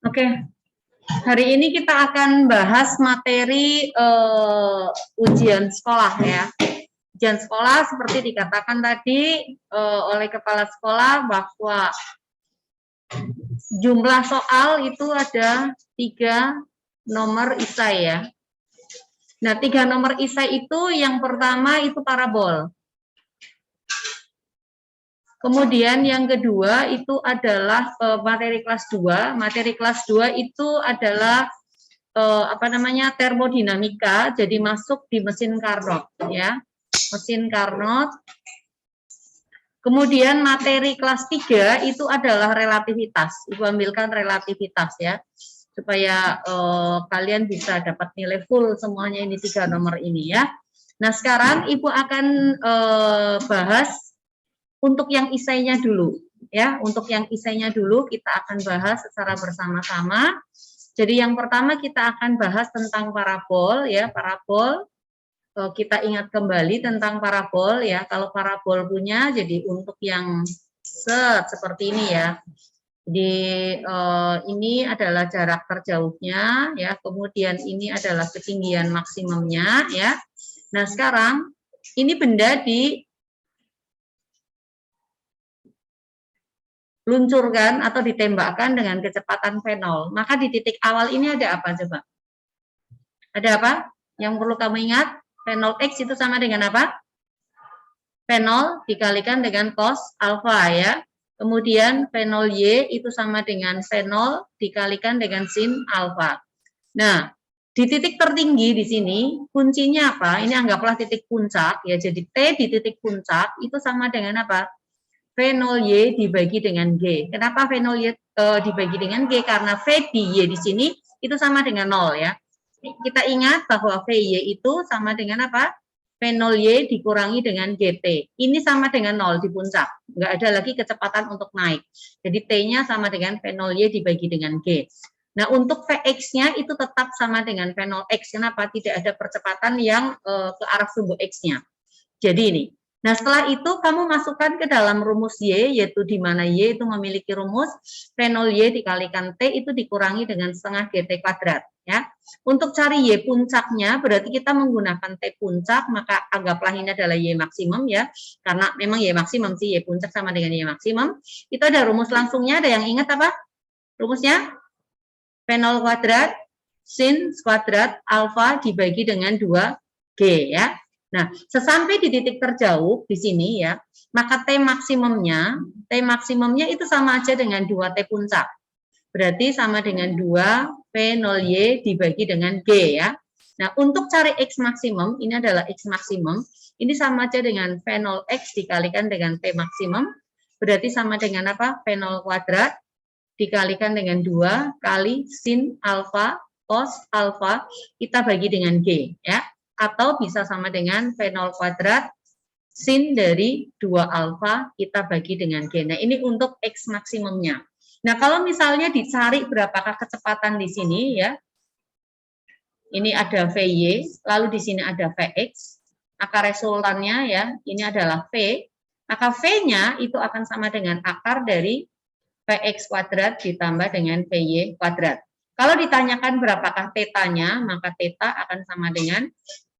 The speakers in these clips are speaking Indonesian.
Oke, hari ini kita akan bahas materi ujian sekolah ya. Ujian sekolah seperti dikatakan tadi oleh kepala sekolah bahwa jumlah soal itu ada 3 nomor isai ya. Nah, 3 nomor isai itu yang pertama itu parabol. Kemudian yang kedua itu adalah materi kelas 2. Materi kelas 2 itu adalah termodinamika, jadi masuk di mesin Carnot ya. Mesin Carnot. Kemudian materi kelas 3 itu adalah relativitas. Ibu ambilkan relativitas ya. Supaya kalian bisa dapat nilai full semuanya ini 3 nomor ini ya. Nah, sekarang Ibu akan bahas untuk yang isainya dulu ya. Untuk yang isainya dulu kita akan bahas secara bersama-sama. Jadi yang pertama kita akan bahas tentang parabol ya. Parabol kita ingat kembali tentang parabol ya. Kalau parabol punya jadi untuk yang seperti ini ya. Jadi ini adalah jarak terjauhnya ya. Kemudian ini adalah ketinggian maksimumnya ya. Nah, sekarang ini benda luncurkan atau ditembakkan dengan kecepatan V0. Maka di titik awal ini ada apa coba? Ada apa? Yang perlu kamu ingat? V0x itu sama dengan apa? V0 dikalikan dengan cos alfa ya. Kemudian V0y itu sama dengan V0 dikalikan dengan sin alfa. Nah, di titik tertinggi di sini kuncinya apa? Ini anggaplah titik puncak ya. Jadi T di titik puncak itu sama dengan apa? V0y dibagi dengan G. Kenapa V0y dibagi dengan G? Karena V di Y di sini itu sama dengan 0 ya. Kita ingat bahwa VY itu sama dengan apa? V0y dikurangi dengan GT. Ini sama dengan 0 di puncak. Nggak ada lagi kecepatan untuk naik. Jadi T-nya sama dengan V0y dibagi dengan G. Nah, untuk Vx-nya itu tetap sama dengan V0x. Kenapa? Tidak ada percepatan yang ke arah sumbu X-nya. Jadi ini. Nah, setelah itu kamu masukkan ke dalam rumus Y, yaitu di mana Y itu memiliki rumus V0y dikalikan T itu dikurangi dengan setengah GT kuadrat. Ya. Untuk cari Y puncaknya, berarti kita menggunakan T puncak, maka anggaplah ini adalah Y maksimum ya. Karena memang Y maksimum sih, Y puncak sama dengan Y maksimum. Itu ada rumus langsungnya, ada yang ingat apa? Rumusnya? V0 kuadrat sin kuadrat alfa dibagi dengan 2G ya. Nah, sesampai di titik terjauh di sini ya, maka T maksimumnya itu sama aja dengan 2T puncak. Berarti sama dengan 2 V0Y dibagi dengan G ya. Nah, untuk cari X maksimum, ini adalah X maksimum, ini sama aja dengan V0X dikalikan dengan T maksimum, berarti sama dengan apa? V0 kuadrat dikalikan dengan 2 kali sin alfa, cos alfa, kita bagi dengan G ya. Atau bisa sama dengan V0 kuadrat sin dari 2 alfa kita bagi dengan G. Nah, ini untuk X maksimumnya. Nah, kalau misalnya dicari berapakah kecepatan di sini ya. Ini ada VY, lalu di sini ada VX. Maka resultannya ya, ini adalah V. Maka V-nya itu akan sama dengan akar dari Vx kuadrat ditambah dengan Vy kuadrat. Kalau ditanyakan berapakah tetanya, maka teta akan sama dengan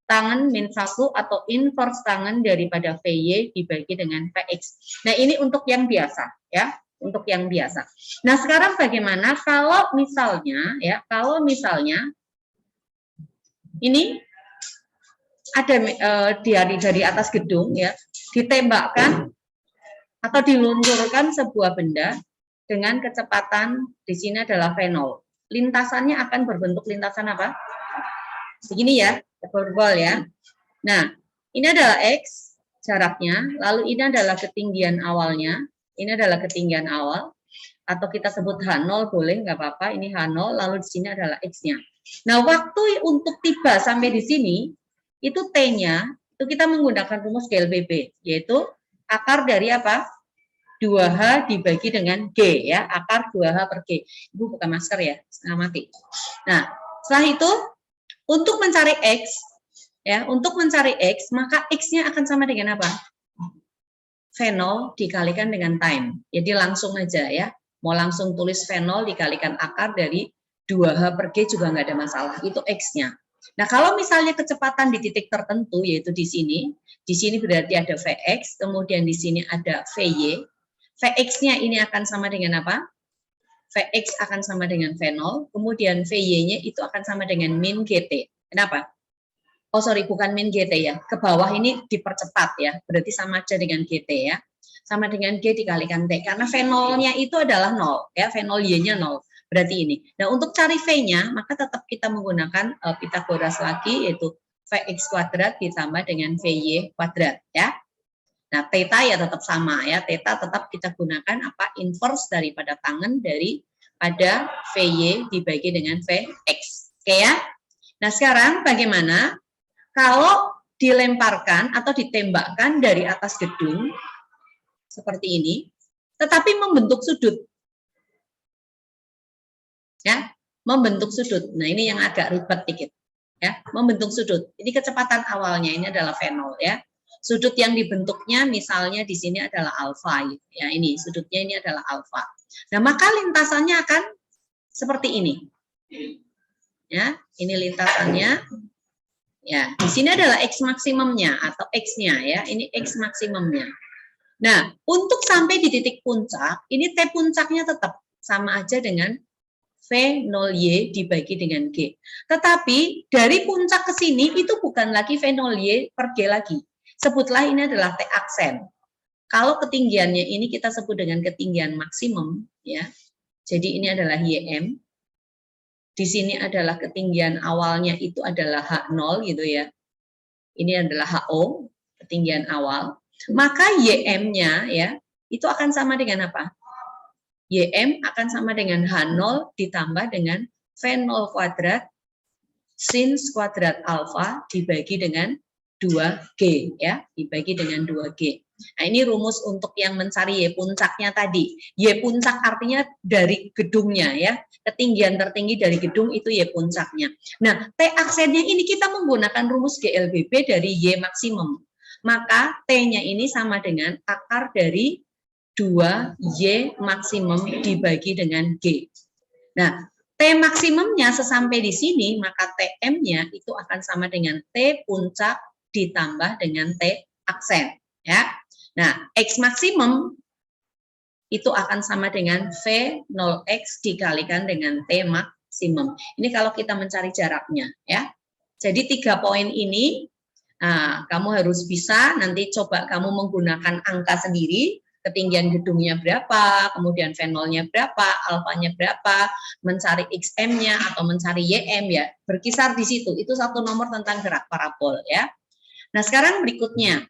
tangen min 1 atau inverse tangen daripada Vy dibagi dengan Vx. Nah, ini untuk yang biasa ya, untuk yang biasa. Nah, sekarang bagaimana kalau misalnya ya, ini ada dari atas gedung ya, ditembakkan atau diluncurkan sebuah benda dengan kecepatan di sini adalah V0. Lintasannya akan berbentuk lintasan apa? Begini ya, hiperbol ya. Nah, ini adalah X jaraknya, lalu ini adalah ketinggian awalnya. Ini adalah ketinggian awal, atau kita sebut H0 boleh, nggak apa-apa. Ini H0, lalu di sini adalah X-nya. Nah, waktu untuk tiba sampai di sini, itu T-nya, itu kita menggunakan rumus GLBB, yaitu akar dari apa? 2H dibagi dengan G ya, akar 2H per G. Ibu buka masker ya, setengah mati. Nah, setelah itu untuk mencari X ya, maka X-nya akan sama dengan apa? V0 dikalikan dengan time. Jadi langsung aja ya. Mau langsung tulis fenol dikalikan akar dari 2H per G juga nggak ada masalah, itu X-nya. Nah, kalau misalnya kecepatan di titik tertentu, yaitu di sini berarti ada Vx, kemudian di sini ada Vy. Vx-nya ini akan sama dengan apa? Vx akan sama dengan V0, kemudian Vy-nya itu akan sama dengan min GT. Kenapa? Oh, sorry, bukan min GT ya. Ke bawah ini dipercepat ya, berarti sama aja dengan GT ya. Sama dengan G dikalikan T, karena V0-nya itu adalah 0, ya, V0 Y-nya 0, berarti ini. Nah, untuk cari V-nya, maka tetap kita menggunakan Pitagoras lagi, yaitu Vx kuadrat ditambah dengan Vy kuadrat, ya. Nah, theta ya tetap sama, ya, theta tetap kita gunakan apa? Inverse daripada tangen daripada Vy dibagi dengan Vx, oke ya. Nah, sekarang bagaimana kalau dilemparkan atau ditembakkan dari atas gedung, seperti ini, tetapi membentuk sudut. Ya, membentuk sudut. Nah, ini yang agak ribet dikit. Ya, membentuk sudut. Ini kecepatan awalnya ini adalah V0 ya. Sudut yang dibentuknya misalnya di sini adalah alfa gitu. Ya, ini sudutnya ini adalah alfa. Nah, maka lintasannya akan seperti ini. Ya, ini lintasannya. Ya, di sini adalah X maksimumnya atau X-nya ya. Ini X maksimumnya. Nah, untuk sampai di titik puncak, ini T puncaknya tetap sama aja dengan V0Y dibagi dengan G. Tetapi dari puncak ke sini itu bukan lagi V0Y per G lagi. Sebutlah ini adalah T aksen. Kalau ketinggiannya ini kita sebut dengan ketinggian maksimum, ya. Jadi ini adalah YM. Di sini adalah ketinggian awalnya itu adalah H0 gitu ya. Ini adalah HO, ketinggian awal. Maka YM-nya ya, itu akan sama dengan apa? YM akan sama dengan H0 ditambah dengan V0 kuadrat sin kuadrat alfa dibagi dengan 2G ya, dibagi dengan 2G. Nah, ini rumus untuk yang mencari Y puncaknya tadi. Y puncak artinya dari gedungnya ya, ketinggian tertinggi dari gedung itu Y puncaknya. Nah, T aksennya ini kita menggunakan rumus GLBB dari Y maksimum. Maka T-nya ini sama dengan akar dari 2Y maksimum dibagi dengan G. Nah, T maksimumnya sesampai di sini, maka TM-nya itu akan sama dengan T puncak ditambah dengan T aksen. Ya. Nah, X maksimum itu akan sama dengan V0X dikalikan dengan T maksimum. Ini kalau kita mencari jaraknya. Ya. Jadi 3 poin ini, nah, kamu harus bisa nanti coba kamu menggunakan angka sendiri, ketinggian gedungnya berapa, kemudian V0-nya berapa, alfanya berapa, mencari XM-nya atau mencari YM ya, berkisar di situ. Itu satu nomor tentang gerak parabol ya. Nah, sekarang berikutnya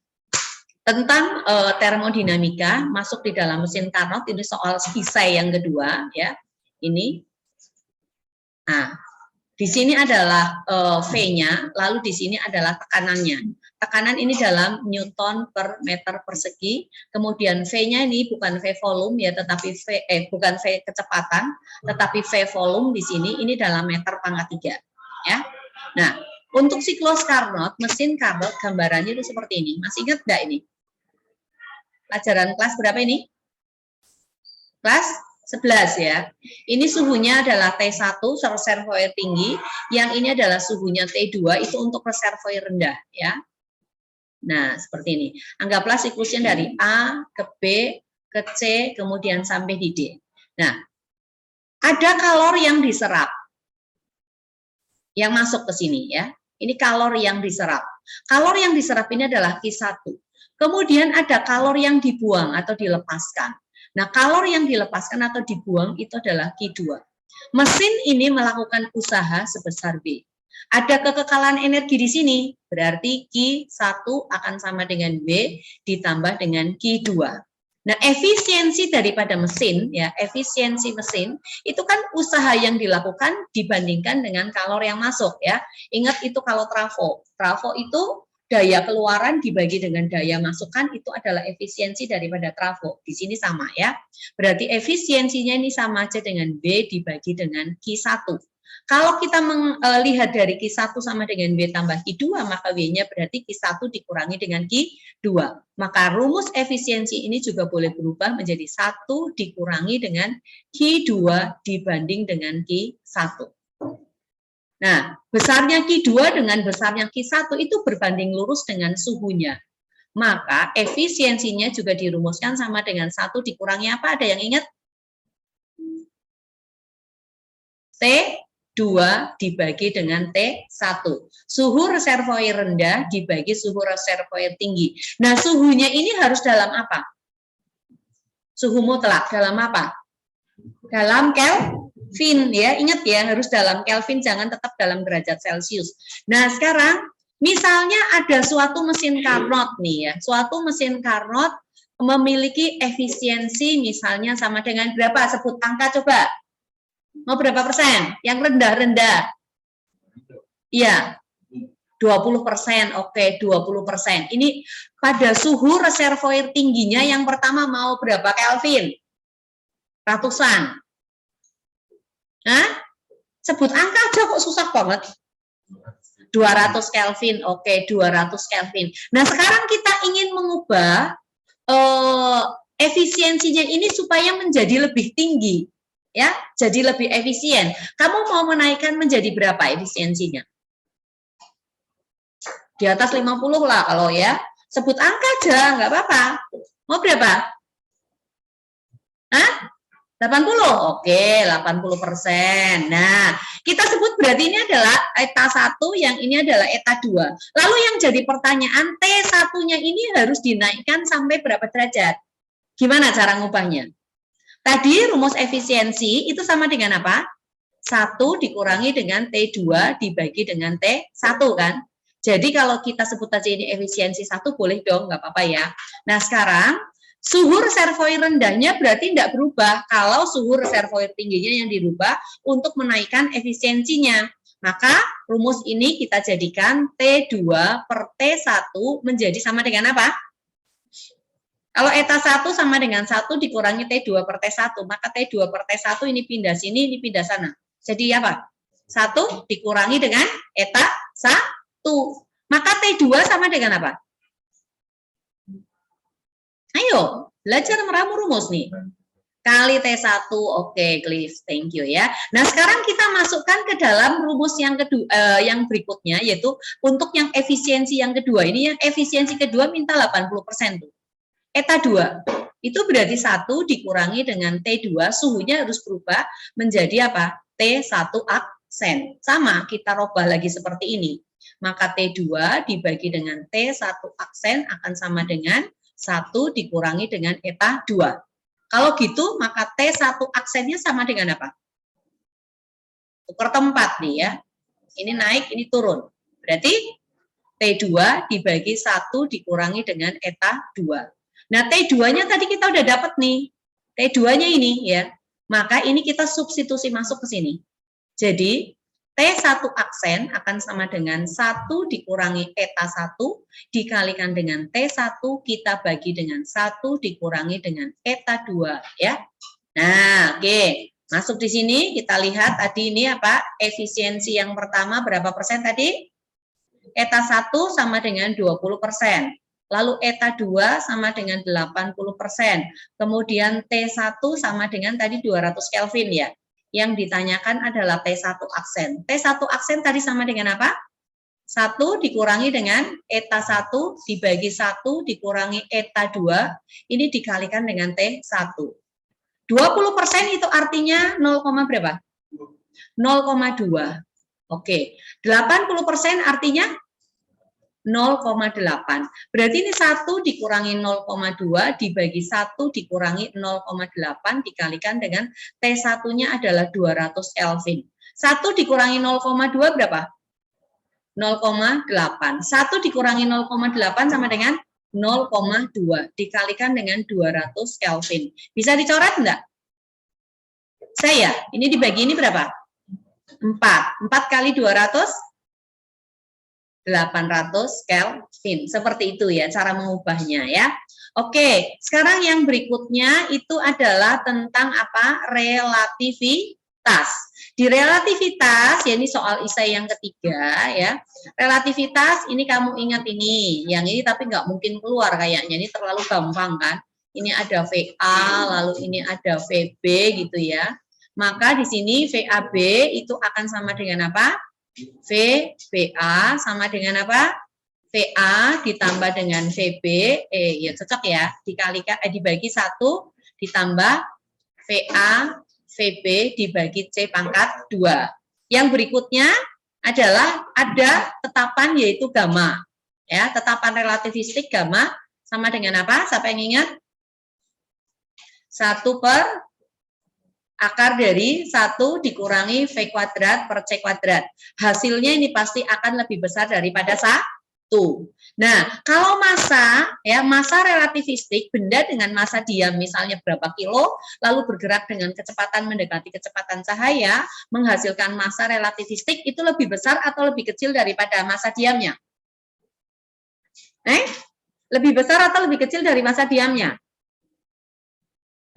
tentang termodinamika masuk di dalam mesin Carnot, ini soal Kisai yang kedua ya. Ini. Nah, di sini adalah V-nya, lalu di sini adalah tekanannya. Tekanan ini dalam Newton per meter persegi, kemudian V-nya ini bukan V volume ya, tetapi bukan V kecepatan, tetapi V volume di sini ini dalam meter pangkat 3 ya. Nah, untuk siklus Carnot, mesin Carnot gambarannya itu seperti ini. Masih ingat nggak ini? Pelajaran kelas berapa ini? Kelas 11 ya. Ini suhunya adalah T1 reservoir tinggi, yang ini adalah suhunya T2 itu untuk reservoir rendah ya. Nah, seperti ini. Anggaplah siklusnya dari A ke B ke C kemudian sampai di D. Nah, ada kalor yang diserap yang masuk ke sini ya. Ini kalor yang diserap. Kalor yang diserap ini adalah Q1. Kemudian ada kalor yang dibuang atau dilepaskan. Nah, kalor yang dilepaskan atau dibuang itu adalah Q2. Mesin ini melakukan usaha sebesar B. Ada kekekalan energi di sini, berarti Q1 akan sama dengan B ditambah dengan Q2. Nah, efisiensi daripada mesin, ya, efisiensi mesin, itu kan usaha yang dilakukan dibandingkan dengan kalor yang masuk, ya. Ingat itu kalau trafo. Trafo itu daya keluaran dibagi dengan daya masukan itu adalah efisiensi daripada trafo. Di sini sama ya. Berarti efisiensinya ini sama aja dengan B dibagi dengan Q1. Kalau kita melihat dari Q1 sama dengan W tambah Q2, maka W-nya berarti Q1 dikurangi dengan Q2. Maka rumus efisiensi ini juga boleh berubah menjadi 1 dikurangi dengan Q2 dibanding dengan Q1. Nah, besarnya Q2 dengan besarnya Q1 itu berbanding lurus dengan suhunya. Maka efisiensinya juga dirumuskan sama dengan 1 dikurangi apa? Ada yang ingat? T2 dibagi dengan T1. Suhu reservoir rendah dibagi suhu reservoir tinggi. Nah, suhunya ini harus dalam apa? Suhu mutlak dalam apa? Dalam Kelvin ya. Ingat ya, harus dalam Kelvin, jangan tetap dalam derajat Celcius. Nah, sekarang misalnya ada suatu mesin Carnot nih ya. Suatu mesin Carnot memiliki efisiensi misalnya sama dengan berapa? Sebut angka coba. Mau berapa persen? Yang rendah-rendah. Iya. 20%. Oke, 20%. Ini pada suhu reservoir tingginya yang pertama mau berapa Kelvin? Ratusan. Hah? Sebut angka aja kok susah banget. 200 Kelvin. Oke, 200 Kelvin. Nah, sekarang kita ingin mengubah efisiensinya ini supaya menjadi lebih tinggi. Ya, jadi lebih efisien. Kamu mau menaikkan menjadi berapa efisiensinya? Di atas 50 lah kalau ya. Sebut angka aja, nggak apa-apa. Mau berapa? Hah? 80? Oke, 80%. Nah, kita sebut berarti ini adalah eta 1, yang ini adalah eta 2. Lalu yang jadi pertanyaan, T1-nya ini harus dinaikkan sampai berapa derajat? Gimana cara ngubahnya? Tadi rumus efisiensi itu sama dengan apa? 1 dikurangi dengan T2 dibagi dengan T1 kan? Jadi kalau kita sebut aja ini efisiensi 1 boleh dong, nggak apa-apa ya. Nah sekarang suhu reservoir rendahnya berarti tidak berubah kalau suhu reservoir tingginya yang dirubah untuk menaikkan efisiensinya. Maka rumus ini kita jadikan T2 per T1 menjadi sama dengan apa? Kalau eta 1 sama dengan 1 dikurangi T2 per T1, maka T2 per T1 ini pindah sini, ini pindah sana. Jadi apa? 1 dikurangi dengan eta 1. Maka T2 sama dengan apa? Ayo, belajar meramu rumus nih. Kali T1, oke, Cliff, thank you ya. Nah, sekarang kita masukkan ke dalam rumus yang kedua, yang berikutnya, yaitu untuk yang efisiensi yang kedua. Ini yang efisiensi kedua minta 80% tuh. Eta 2, itu berarti 1 dikurangi dengan T2, suhunya harus berubah menjadi apa? T1 aksen. Sama, kita rubah lagi seperti ini. Maka T2 dibagi dengan T1 aksen akan sama dengan 1 dikurangi dengan eta 2. Kalau gitu, maka T1 aksennya sama dengan apa? Tukar tempat nih ya. Ini naik, ini turun. Berarti T2 dibagi 1 dikurangi dengan eta 2. Nah, T2-nya tadi kita udah dapat nih. T2-nya ini ya. Maka ini kita substitusi masuk ke sini. Jadi, T1 aksen akan sama dengan 1 dikurangi eta 1 dikalikan dengan T1 kita bagi dengan 1 dikurangi dengan eta 2 ya. Nah, oke. Masuk di sini kita lihat tadi ini apa? Efisiensi yang pertama berapa persen tadi? Eta 1 sama dengan 20%. Lalu eta 2 sama dengan 80%. Kemudian T1 sama dengan tadi 200 Kelvin ya. Yang ditanyakan adalah T1 aksen. T1 aksen tadi sama dengan apa? 1 dikurangi dengan eta 1 dibagi 1 dikurangi eta 2. Ini dikalikan dengan T1. 20% itu artinya 0, berapa? 0,2. Oke. 80% artinya 0,8. Berarti ini 1 dikurangi 0,2 dibagi 1 dikurangi 0,8 dikalikan dengan T1-nya adalah 200 Kelvin. 1 dikurangi 0,2 berapa? 0,8. 1 dikurangi 0,8 sama dengan 0,2 dikalikan dengan 200 Kelvin. Bisa dicoret enggak? Saya, ini dibagi ini berapa? 4. 4 kali 200 800 Kelvin. Seperti itu ya cara mengubahnya ya. Oke, sekarang yang berikutnya itu adalah tentang apa? Relativitas. relativitas. Di relativitas, ya ini soal isai yang ketiga ya. Relativitas ini kamu ingat ini, yang ini tapi nggak mungkin keluar kayaknya, ini terlalu gampang kan. Ini ada VA, lalu ini ada VB gitu ya. Maka di sini VAB itu akan sama dengan apa? VBA sama dengan apa? VA ditambah dengan VB, ya cocok ya, dikalikan dibagi 1 ditambah VA VB dibagi C pangkat 2. Yang berikutnya adalah ada tetapan yaitu gamma. Ya, tetapan relativistik gamma sama dengan apa? Siapa yang ingat? 1 per akar dari 1 dikurangi V kuadrat per C kuadrat. Hasilnya ini pasti akan lebih besar daripada 1. Nah, kalau massa, ya massa relativistik, benda dengan massa diam misalnya berapa kilo, lalu bergerak dengan kecepatan mendekati kecepatan cahaya, menghasilkan massa relativistik itu lebih besar atau lebih kecil daripada massa diamnya? Lebih besar atau lebih kecil dari massa diamnya?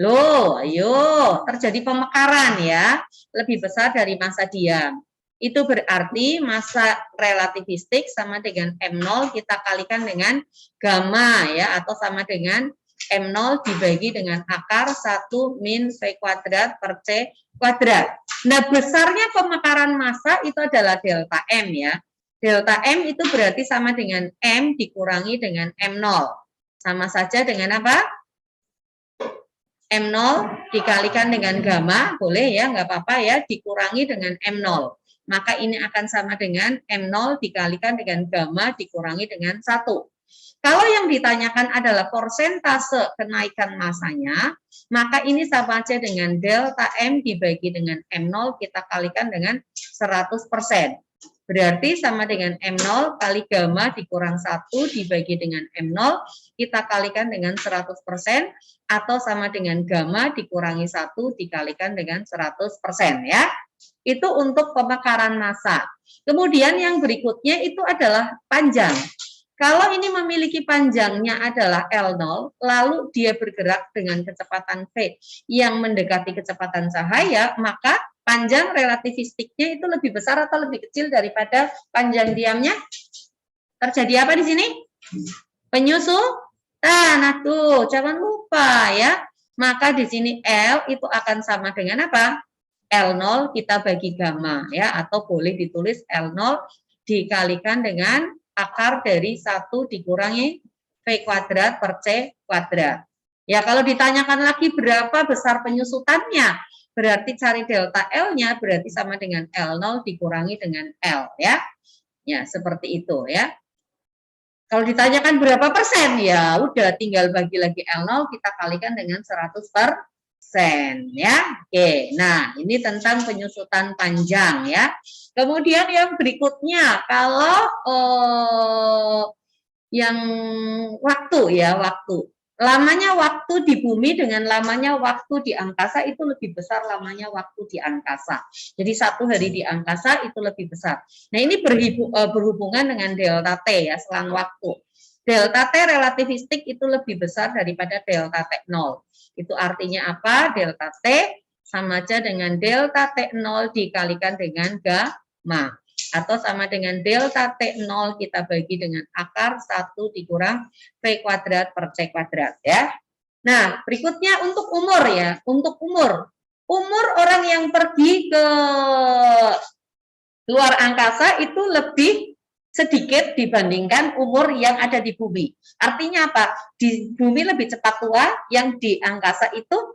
Loh, ayo, terjadi pemekaran ya, lebih besar dari massa diam. Itu berarti massa relativistik sama dengan M0 kita kalikan dengan gamma ya, atau sama dengan M0 dibagi dengan akar 1 min V kuadrat per C kuadrat. Nah, besarnya pemekaran massa itu adalah delta M ya. Delta M itu berarti sama dengan M dikurangi dengan M0. Sama saja dengan apa? M0 dikalikan dengan gamma, boleh ya, nggak apa-apa ya, dikurangi dengan M0. Maka ini akan sama dengan M0 dikalikan dengan gamma dikurangi dengan 1. Kalau yang ditanyakan adalah persentase kenaikan massanya, maka ini sama aja dengan delta M dibagi dengan M0 kita kalikan dengan 100%. Berarti sama dengan M0 kali gamma dikurang 1 dibagi dengan M0, kita kalikan dengan 100%, atau sama dengan gamma dikurangi 1 dikalikan dengan 100% ya. Itu untuk pemekaran massa. Kemudian yang berikutnya itu adalah panjang. Kalau ini memiliki panjangnya adalah L0, lalu dia bergerak dengan kecepatan V yang mendekati kecepatan cahaya, maka panjang relativistiknya itu lebih besar atau lebih kecil daripada panjang diamnya? Terjadi apa di sini? Penyusutan. Nah tuh, jangan lupa ya. Maka di sini L itu akan sama dengan apa? L0 kita bagi gamma ya, atau boleh ditulis L0 dikalikan dengan akar dari 1 dikurangi V kuadrat per C kuadrat. Ya, kalau ditanyakan lagi berapa besar penyusutannya, berarti cari delta L-nya berarti sama dengan L0 dikurangi dengan L ya. Ya, seperti itu ya. Kalau ditanyakan berapa persen, ya udah tinggal bagi lagi L0 kita kalikan dengan 100% ya. Oke, nah ini tentang penyusutan panjang ya. Kemudian yang berikutnya, kalau yang waktu ya, waktu. Lamanya waktu di bumi dengan lamanya waktu di angkasa itu lebih besar lamanya waktu di angkasa. Jadi 1 hari di angkasa itu lebih besar. Nah ini berhubungan dengan delta T ya, selang waktu. Delta T relativistik itu lebih besar daripada delta T0. Itu artinya apa? Delta T sama aja dengan delta T0 dikalikan dengan gamma. Atau sama dengan delta T0 kita bagi dengan akar 1 dikurang V kuadrat per C kuadrat ya. Nah, berikutnya untuk umur ya. Untuk umur orang yang pergi ke luar angkasa itu lebih sedikit dibandingkan umur yang ada di bumi. Artinya apa? Di bumi lebih cepat tua, yang di angkasa itu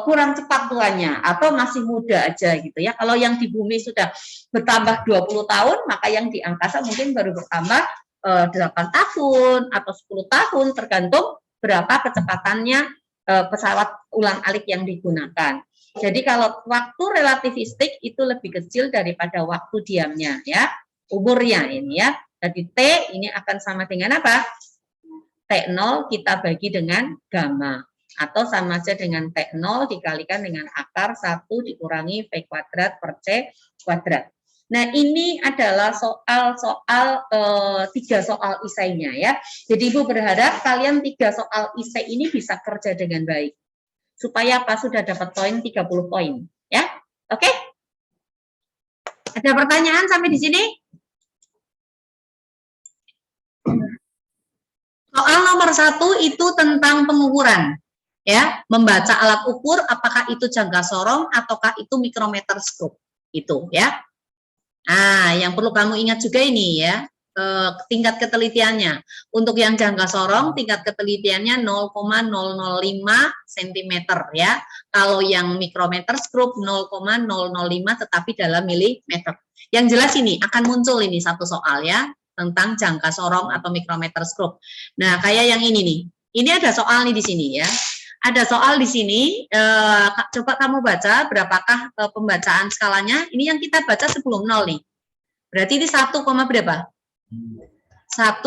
kurang cepat tuanya atau masih muda aja gitu ya. Kalau yang di bumi sudah bertambah 20 tahun, maka yang di angkasa mungkin baru bertambah 8 tahun atau 10 tahun tergantung berapa kecepatannya pesawat ulang-alik yang digunakan. Jadi kalau waktu relativistik itu lebih kecil daripada waktu diamnya ya, umurnya ini ya. Jadi T ini akan sama dengan apa? T0 kita bagi dengan gamma. Atau sama saja dengan T0 dikalikan dengan akar 1 dikurangi V kuadrat per C kuadrat. Nah ini adalah soal-soal 3 soal isainya ya. Jadi Ibu berharap kalian 3 soal isai ini bisa kerja dengan baik. Supaya apa? Sudah dapat poin 30 poin ya. Oke? Ada pertanyaan sampai di sini? Soal nomor 1 itu tentang pengukuran. Ya, membaca alat ukur apakah itu jangka sorong ataukah itu mikrometer scope. Itu ya. Nah, yang perlu kamu ingat juga ini ya, tingkat ketelitiannya. Untuk yang jangka sorong, tingkat ketelitiannya 0,005 cm ya. Kalau yang mikrometer scope 0,005 tetapi dalam milimeter. Yang jelas ini akan muncul ini satu soal ya, tentang jangka sorong atau mikrometer scope. Nah, kayak yang ini nih. Ini ada soal nih di sini ya. Ada soal di sini, coba kamu baca berapakah pembacaan skalanya. Ini yang kita baca sebelum 0 nih. Berarti ini 1, berapa? 1,2.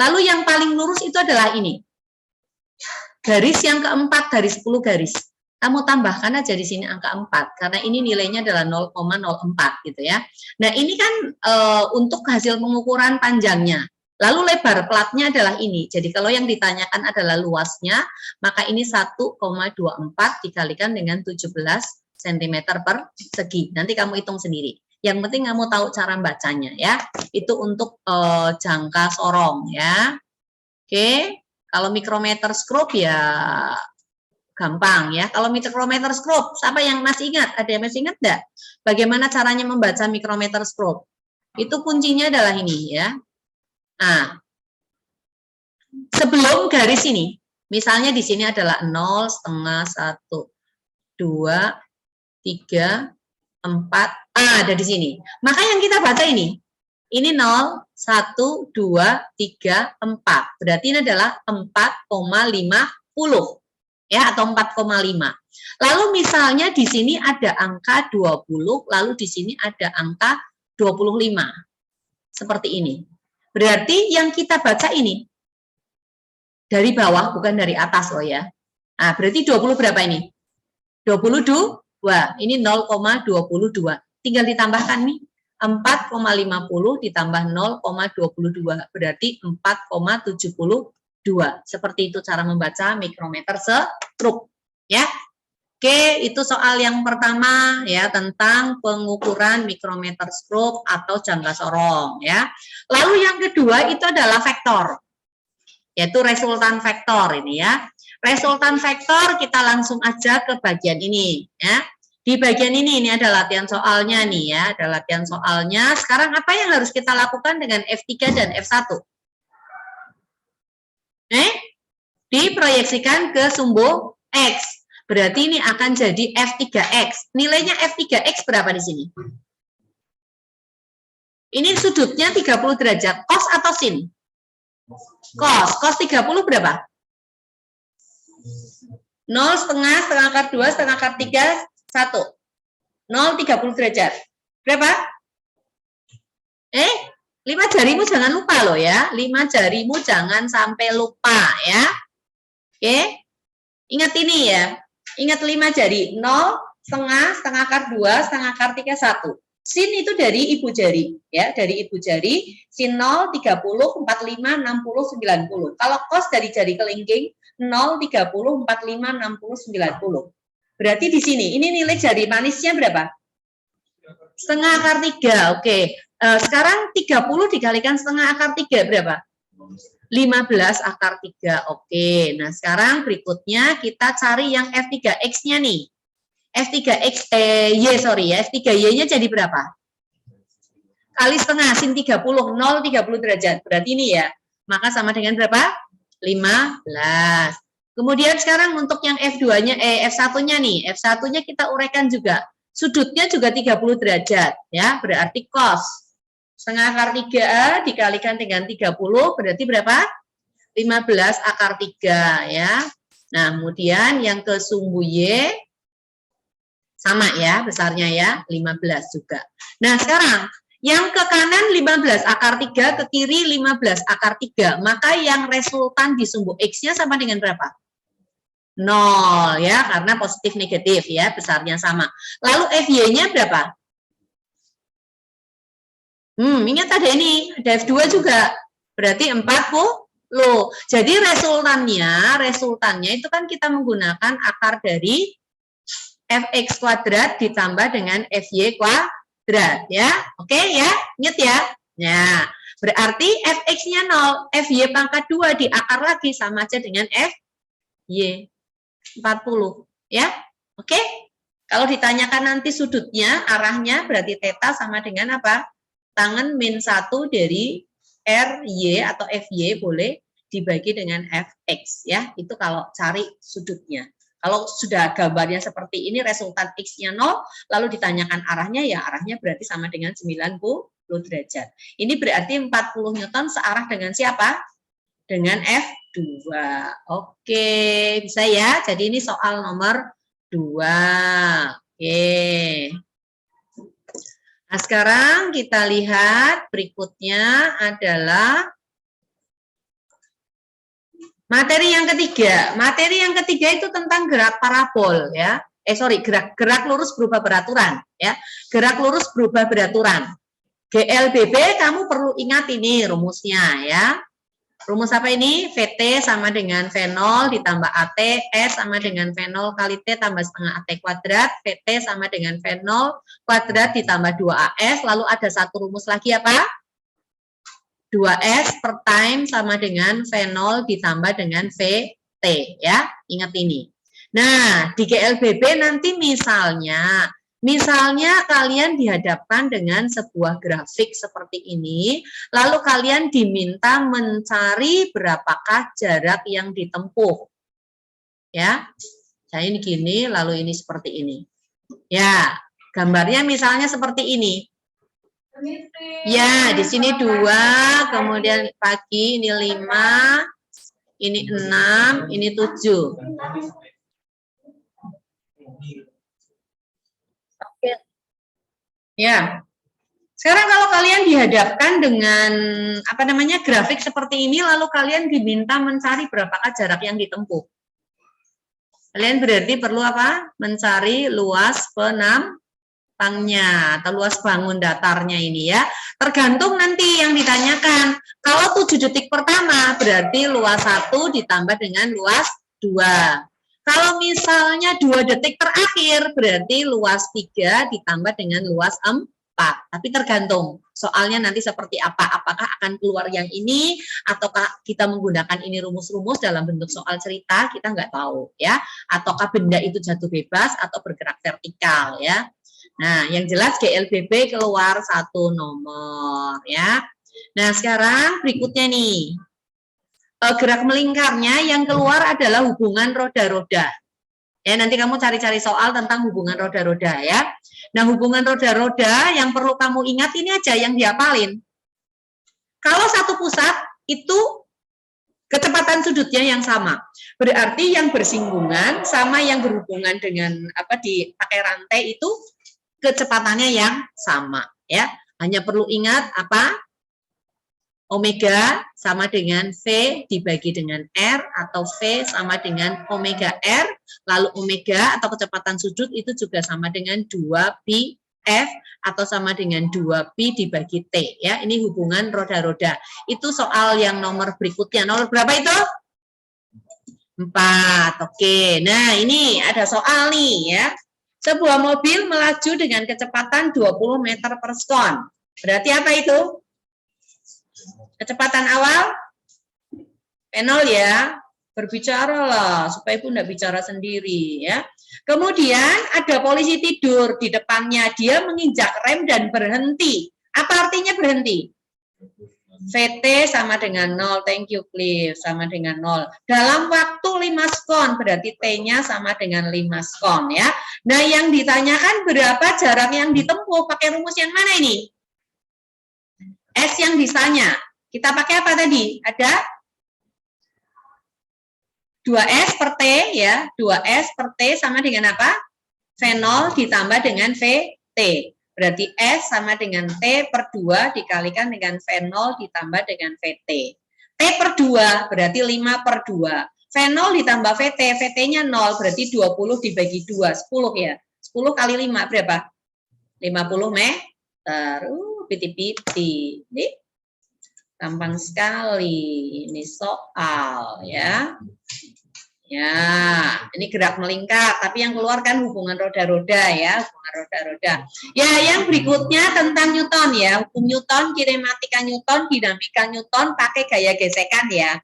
Lalu yang paling lurus itu adalah ini. Garis yang keempat dari 10 garis. Kamu tambahkan aja di sini angka 4, karena ini nilainya adalah 0,04 gitu ya. Nah ini kan untuk hasil pengukuran panjangnya. Lalu lebar platnya adalah ini. Jadi kalau yang ditanyakan adalah luasnya, maka ini 1,24 dikalikan dengan 17 cm per segi. Nanti kamu hitung sendiri. Yang penting kamu tahu cara bacanya ya. Itu untuk jangka sorong ya. Oke, kalau mikrometer scope ya gampang ya. Kalau mikrometer scope, siapa yang masih ingat? Ada yang masih ingat enggak? Bagaimana caranya membaca mikrometer scope? Itu kuncinya adalah ini ya. Nah, sebelum garis ini, misalnya di sini adalah 0, setengah, 1, 2, 3, 4, ada di sini. Maka yang kita baca ini 0, 1, 2, 3, 4. Berarti ini adalah 4,50 ya, atau 4,5. Lalu misalnya di sini ada angka 20, lalu di sini ada angka 25. Seperti ini. Berarti yang kita baca ini dari bawah, bukan dari atas loh ya. Nah, berarti 20 berapa ini? 22. Ini 0,22. Tinggal ditambahkan nih. 4,50 ditambah 0,22. Berarti 4,72. Seperti itu cara membaca mikrometer stroke. Ya. Oke, itu soal yang pertama ya, tentang pengukuran mikrometer stroke atau jangka sorong ya. Lalu yang kedua itu adalah vektor, yaitu resultan vektor ini ya. Resultan vektor kita langsung aja ke bagian ini ya. Di bagian ini ada latihan soalnya nih ya, ada latihan soalnya. Sekarang apa yang harus kita lakukan dengan F3 dan F1? Diproyeksikan ke sumbu X. Berarti ini akan jadi F3X. Nilainya F3X berapa di sini? Ini sudutnya 30 derajat. Cos atau sin? Cos. Cos 30 berapa? 0, setengah, setengah akar 2, setengah akar 3, 1. 0, 30 derajat. Berapa? 5 jarimu jangan lupa loh ya. 5 jarimu jangan sampai lupa ya. Oke. Ingat ini ya. Ingat 5 jari, 0, setengah, setengah akar 2, setengah akar 3, 1. Sin itu dari ibu jari, ya, dari ibu jari, sin 0, 30, 45, 60, 90. Kalau cos dari jari kelingking, 0, 30, 45, 60, 90. Berarti di sini, ini nilai jari manisnya berapa? Setengah akar 3, oke. Sekarang 30 dikalikan setengah akar 3, berapa? 15 akar 3, oke. Nah, sekarang berikutnya kita cari yang F3X-nya nih. F3X, F3Y-nya jadi berapa? Kali setengah, sin 30, 0, 30 derajat. Berarti ini ya. Maka sama dengan berapa? 15. Kemudian sekarang untuk yang F2-nya, F1-nya nih. F1-nya kita uraikan juga. Sudutnya juga 30 derajat. Ya, berarti cos. Setengah akar 3 dikalikan dengan 30 berarti berapa? 15 akar 3 ya. Nah, kemudian yang ke sumbu Y sama ya besarnya ya, 15 juga. Nah, sekarang yang ke kanan 15 akar 3, ke kiri 15 akar 3. Maka yang resultan di sumbu X-nya sama dengan berapa? 0 ya, karena positif negatif ya, besarnya sama. Lalu FY-nya berapa? Ingat ada ini, ada F2 juga. Berarti 40. Jadi resultannya itu kan kita menggunakan akar dari Fx kuadrat ditambah dengan Fy kuadrat ya. Oke ya, ingat ya. Nah, berarti Fx-nya 0, Fy pangkat 2 diakar lagi sama aja dengan Fy 40 ya. Oke. Kalau ditanyakan nanti sudutnya, arahnya berarti theta sama dengan apa? Tangen min 1 dari Ry atau Fy boleh dibagi dengan Fx ya. Itu kalau cari sudutnya. Kalau sudah gambarnya seperti ini, resultan X-nya 0, lalu ditanyakan arahnya, ya arahnya berarti sama dengan 90 derajat. Ini berarti 40 Newton searah dengan siapa? Dengan F2. Oke, bisa ya? Jadi ini soal nomor 2. Oke. Nah, sekarang kita lihat berikutnya adalah materi yang ketiga. Materi yang ketiga itu tentang gerak parabol ya. Gerak lurus berubah beraturan ya. Gerak lurus berubah beraturan. GLBB kamu perlu ingat ini rumusnya ya. Rumus apa ini? VT sama dengan V0 ditambah AT, S sama dengan V0 kali T tambah setengah AT kuadrat, VT sama dengan V0 kuadrat ditambah 2AS, lalu ada satu rumus lagi apa? 2S per time sama dengan V0 ditambah dengan VT ya, ingat ini. Nah, di GLBB nanti misalnya kalian dihadapkan dengan sebuah grafik seperti ini, lalu kalian diminta mencari berapakah jarak yang ditempuh. Ya, saya ini gini, lalu ini seperti ini. Ya, gambarnya misalnya seperti ini. Ya, di sini 2, kemudian pagi ini 5, ini 6, ini 7. Oke. Ya. Sekarang kalau kalian dihadapkan dengan grafik seperti ini, lalu kalian diminta mencari berapakah jarak yang ditempuh. Kalian berarti perlu apa? Mencari luas penampangnya atau luas bangun datarnya ini ya. Tergantung nanti yang ditanyakan. Kalau 7 detik pertama berarti luas 1 ditambah dengan luas 2. Kalau misalnya 2 detik terakhir berarti luas 3 ditambah dengan luas 4. Tapi tergantung soalnya nanti seperti apa, apakah akan keluar yang ini ataukah kita menggunakan ini rumus-rumus dalam bentuk soal cerita, kita nggak tahu ya, ataukah benda itu jatuh bebas atau bergerak vertikal ya. Nah, yang jelas GLBB keluar 1 nomor ya. Nah, sekarang berikutnya nih, gerak melingkarnya yang keluar adalah hubungan roda-roda. Ya, nanti kamu cari-cari soal tentang hubungan roda-roda ya. Nah, hubungan roda-roda yang perlu kamu ingat ini aja yang dihafalin. Kalau satu pusat itu kecepatan sudutnya yang sama. Berarti yang bersinggungan sama yang berhubungan dengan dipakai rantai itu kecepatannya yang sama ya. Hanya perlu ingat apa? Omega sama dengan V dibagi dengan R atau V sama dengan omega R, lalu omega atau kecepatan sudut itu juga sama dengan 2pi F atau sama dengan 2pi dibagi T ya. Ini hubungan roda-roda. Itu soal yang nomor berikutnya. Nomor berapa itu? 4. Oke. Nah, ini ada soal nih ya. Sebuah mobil melaju dengan kecepatan 20 meter per sekon. Berarti apa itu? Kecepatan awal V0 ya, berbicara lah supaya Ibu enggak bicara sendiri ya. Kemudian ada polisi tidur di depannya, dia menginjak rem dan berhenti. Apa artinya berhenti? VT sama dengan 0, thank you please, sama dengan 0. Dalam waktu 5 sekon, berarti T-nya sama dengan 5 sekon ya. Nah, yang ditanyakan berapa jarak yang ditempuh, pakai rumus yang mana ini? S yang disanya. Kita pakai apa tadi? Ada 2S per T ya. 2S per T sama dengan apa? V0 ditambah dengan VT. Berarti S sama dengan T per 2 dikalikan dengan V0 ditambah dengan VT. T per 2 berarti 5 per 2. V0 ditambah VT, VT-nya 0 berarti 20 dibagi 2, 10 ya. 10 kali 5 berapa? 50 meter. Piti-piti. Nih. Gampang sekali ini soal ya. Ya, ini gerak melingkar, tapi yang keluar kan hubungan roda-roda ya, hubungan roda-roda. Ya, yang berikutnya tentang Newton ya, hukum Newton, kinematika Newton, dinamika Newton, pakai gaya gesekan ya.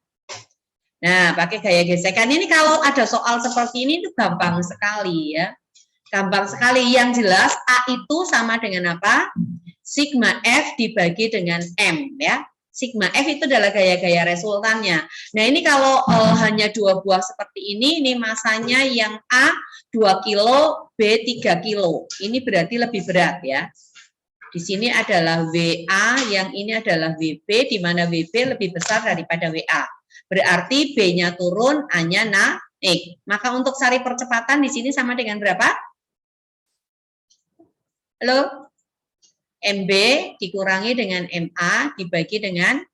Nah, pakai gaya gesekan ini kalau ada soal seperti ini itu gampang sekali ya. Gampang sekali, yang jelas A itu sama dengan apa? Sigma F dibagi dengan M ya. Sigma F itu adalah gaya-gaya resultannya. Nah ini kalau hanya 2 buah seperti ini masanya yang A 2 kilo, B 3 kilo. Ini berarti lebih berat ya. Di sini adalah WA, yang ini adalah WB, di mana WB lebih besar daripada WA. Berarti B-nya turun, A-nya naik. Maka untuk cari percepatan di sini sama dengan berapa? Halo? MB dikurangi dengan MA dibagi dengan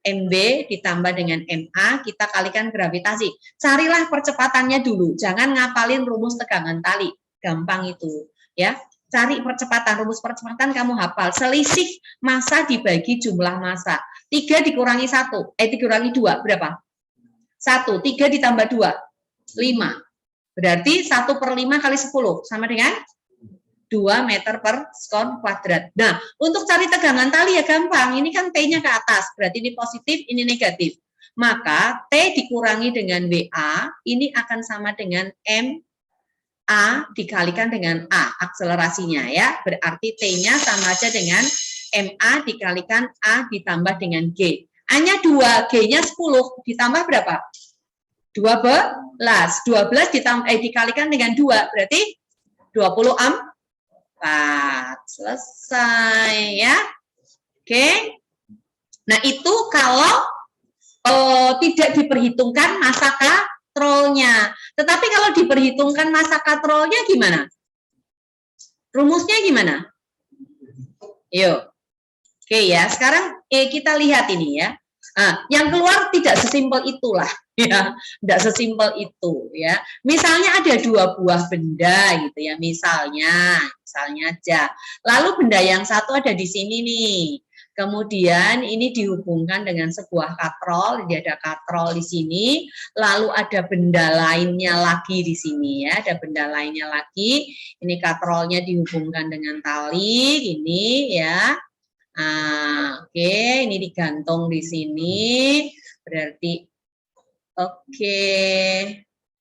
MB ditambah dengan MA, kita kalikan gravitasi. Carilah percepatannya dulu, jangan ngapalin rumus tegangan tali. Gampang itu, ya. Cari percepatan, rumus percepatan kamu hafal. Selisih massa dibagi jumlah massa. 3 dikurangi 1, dikurangi 2, berapa? 1, 3 ditambah 2, 5. Berarti 1/5 kali 10, sama dengan 2 meter per sekon kuadrat. Nah, untuk cari tegangan tali ya gampang. Ini kan T-nya ke atas, berarti ini positif, ini negatif. Maka T dikurangi dengan WA, ini akan sama dengan MA dikalikan dengan A, akselerasinya ya. Berarti T-nya sama aja dengan MA dikalikan A ditambah dengan G. A-nya 2, G-nya 10, ditambah berapa? 12. 12 dikalikan dengan 2, berarti 20 ampere. Selesai ya. Oke. Nah itu kalau tidak diperhitungkan massa katrolnya. Tetapi kalau diperhitungkan massa katrolnya gimana? Rumusnya gimana? Yuk. Oke ya, sekarang kita lihat ini ya. Nah, yang keluar tidak sesimpel itulah ya, tidak sesimpel itu ya. Misalnya ada 2 buah benda gitu ya, misalnya aja. Lalu benda yang satu ada di sini nih. Kemudian ini dihubungkan dengan sebuah katrol, jadi ada katrol di sini, lalu ada benda lainnya lagi di sini ya, ada benda lainnya lagi. Ini katrolnya dihubungkan dengan tali gini ya. Oke, ini digantung di sini, berarti oke.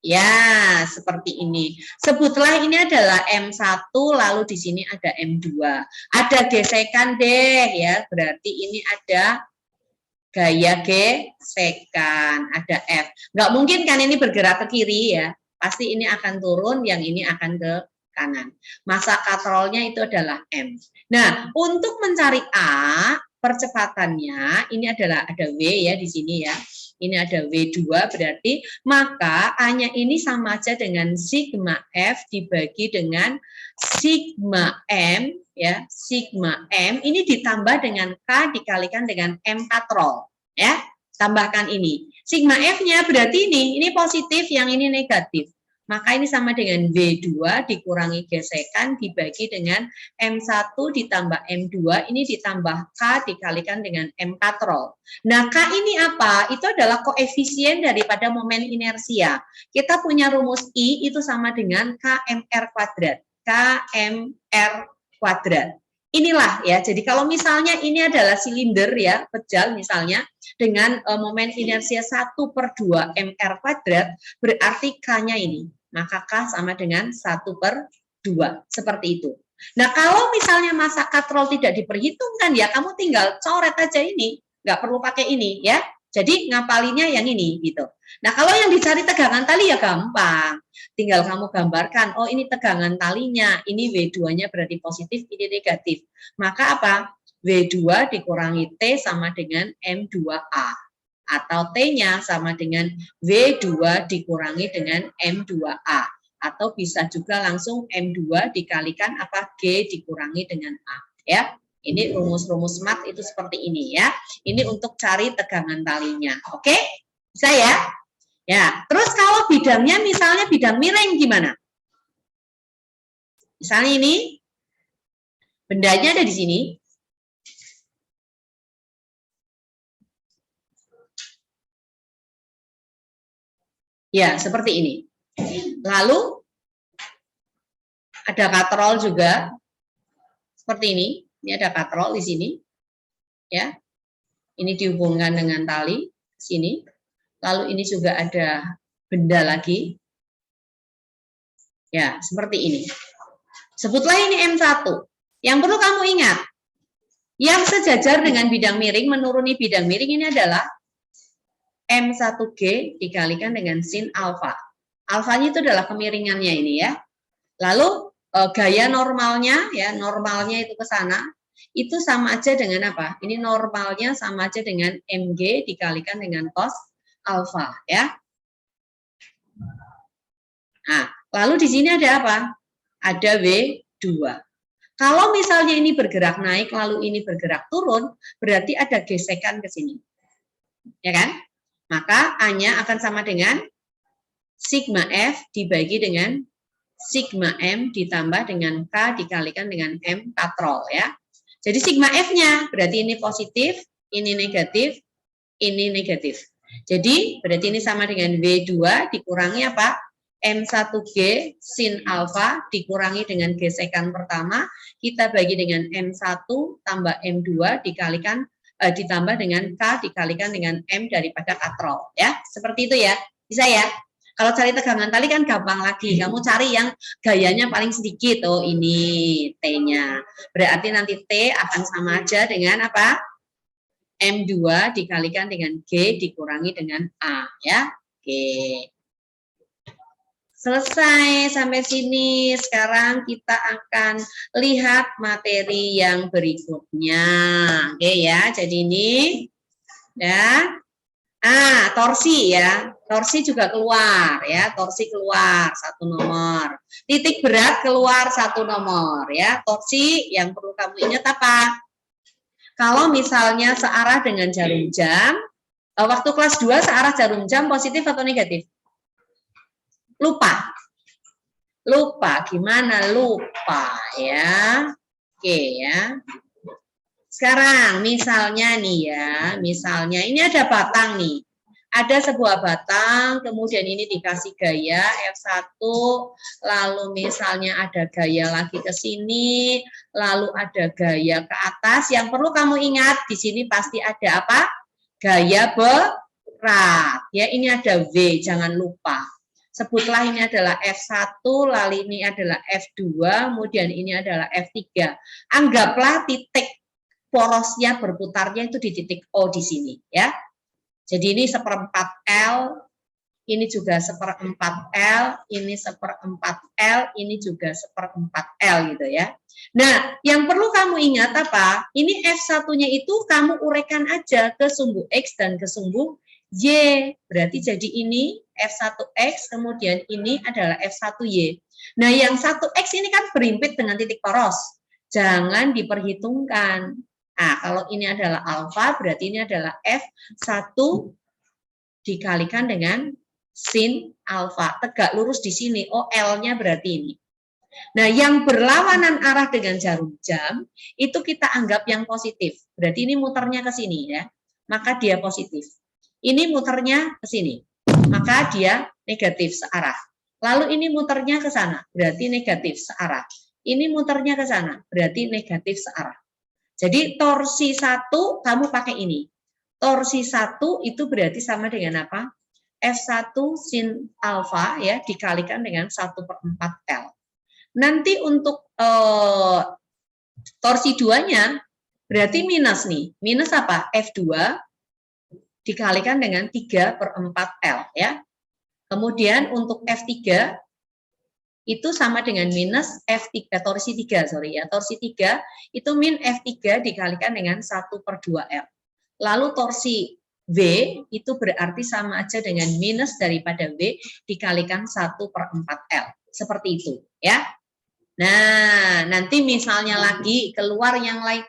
Ya, seperti ini. Sebutlah ini adalah M1, lalu di sini ada M2. Ada gesekan deh ya, berarti ini ada gaya gesekan, ada F. Nggak mungkin kan ini bergerak ke kiri ya, pasti ini akan turun, yang ini akan ke kanan. Massa katrolnya itu adalah M. Nah, untuk mencari A, percepatannya ini adalah ada W ya di sini ya. Ini ada W2 berarti maka A-nya ini sama aja dengan sigma F dibagi dengan sigma M ya. Sigma M ini ditambah dengan K dikalikan dengan M katrol ya. Tambahkan ini. Sigma F-nya berarti ini positif, yang ini negatif. Maka ini sama dengan W2 dikurangi gesekan dibagi dengan M1 ditambah M2, ini ditambah K dikalikan dengan M katrol. Nah, K ini apa? Itu adalah koefisien daripada momen inersia. Kita punya rumus I itu sama dengan KMR kuadrat. KMR kuadrat. Inilah ya, jadi kalau misalnya ini adalah silinder ya, pejal misalnya, dengan momen inersia 1/2 mr kuadrat, berarti K-nya ini, maka K sama dengan 1/2, seperti itu. Nah kalau misalnya massa katrol tidak diperhitungkan ya, kamu tinggal coret aja ini, nggak perlu pakai ini ya, jadi ngapalinya yang ini gitu. Nah kalau yang dicari tegangan tali ya gampang, tinggal kamu gambarkan, oh ini tegangan talinya, ini W2-nya berarti positif, ini negatif. Maka apa? W2 dikurangi T sama dengan M2A. Atau T-nya sama dengan W2 dikurangi dengan M2A. Atau bisa juga langsung M2 dikalikan apa? G dikurangi dengan A. Ya, ini rumus-rumus mat itu seperti ini ya. Ini untuk cari tegangan talinya. Oke? Bisa ya? Ya, terus kalau bidangnya misalnya bidang miring gimana? Misalnya ini, bendanya ada di sini. Ya, seperti ini. Lalu ada katrol juga seperti ini. Ini ada katrol di sini. Ya. Ini dihubungkan dengan tali sini. Lalu ini juga ada benda lagi. Ya, seperti ini. Sebutlah ini M1. Yang perlu kamu ingat, yang sejajar dengan bidang miring menuruni bidang miring ini adalah M1G dikalikan dengan sin alfa. Alfanya itu adalah kemiringannya ini ya. Lalu gaya normalnya ya, normalnya itu ke sana, itu sama aja dengan apa? Ini normalnya sama aja dengan MG dikalikan dengan cos alfa ya. Nah, lalu di sini ada apa? Ada W2. Kalau misalnya ini bergerak naik lalu ini bergerak turun, berarti ada gesekan ke sini. Ya kan? Maka A-nya akan sama dengan sigma F dibagi dengan sigma M ditambah dengan K dikalikan dengan M katrol ya. Jadi sigma F-nya berarti ini positif, ini negatif, ini negatif. Jadi berarti ini sama dengan W2 dikurangi apa? M1G sin alfa dikurangi dengan gesekan pertama, kita bagi dengan M1 tambah M2 dikalikan ditambah dengan K dikalikan dengan M daripada katrol ya. Seperti itu ya. Bisa ya? Kalau cari tegangan tali kan gampang lagi. Kamu cari yang gayanya paling sedikit. Oh, ini T-nya. Berarti nanti T akan sama aja dengan apa? M2 dikalikan dengan G dikurangi dengan A ya. Oke. Selesai sampai sini. Sekarang kita akan lihat materi yang berikutnya. Oke ya. Jadi ini ya. Torsi ya. Torsi juga keluar ya. Torsi keluar 1 nomor. Titik berat keluar 1 nomor ya. Torsi yang perlu kamu ingat apa? Kalau misalnya searah dengan jarum jam, waktu kelas 2 searah jarum jam positif atau negatif? Lupa. Gimana lupa ya? Oke ya. Sekarang misalnya nih ya, misalnya ini ada batang nih. Ada sebuah batang, kemudian ini dikasih gaya F1, lalu misalnya ada gaya lagi ke sini, lalu ada gaya ke atas. Yang perlu kamu ingat, di sini pasti ada apa? Gaya berat. Ya, ini ada V, jangan lupa. Sebutlah ini adalah F1, lalu ini adalah F2, kemudian ini adalah F3. Anggaplah titik porosnya berputarnya itu di titik O di sini ya. Jadi ini 1/4 L, ini juga 1/4 L, ini 1/4 L, ini juga 1/4 L gitu ya. Nah, yang perlu kamu ingat apa? Ini F1-nya itu kamu uraikan aja ke sumbu X dan ke sumbu Y. Berarti jadi ini F1X, kemudian ini adalah F1Y. Nah, yang 1X ini kan berimpit dengan titik poros. Jangan diperhitungkan. Nah, kalau ini adalah alfa, berarti ini adalah F1 dikalikan dengan sin alfa. Tegak lurus di sini, oh L-nya berarti ini. Nah, yang berlawanan arah dengan jarum jam, itu kita anggap yang positif. Berarti ini muternya ke sini ya, maka dia positif. Ini muternya ke sini, maka dia negatif searah. Lalu ini muternya ke sana, berarti negatif searah. Ini muternya ke sana, berarti negatif searah. Jadi torsi 1 kamu pakai ini. Torsi 1 itu berarti sama dengan apa? F1 sin alfa ya dikalikan dengan 1/4 L. Nanti untuk torsi 2-nya berarti minus nih. Minus apa? F2 dikalikan dengan 3/4 L ya. Kemudian untuk F3 itu sama dengan minus F3, torsi 3, sorry ya, torsi 3 itu min F3 dikalikan dengan 1/2 L. Lalu torsi V itu berarti sama aja dengan minus daripada V dikalikan 1/4 L. Seperti itu ya. Nah, nanti misalnya lagi keluar yang lain.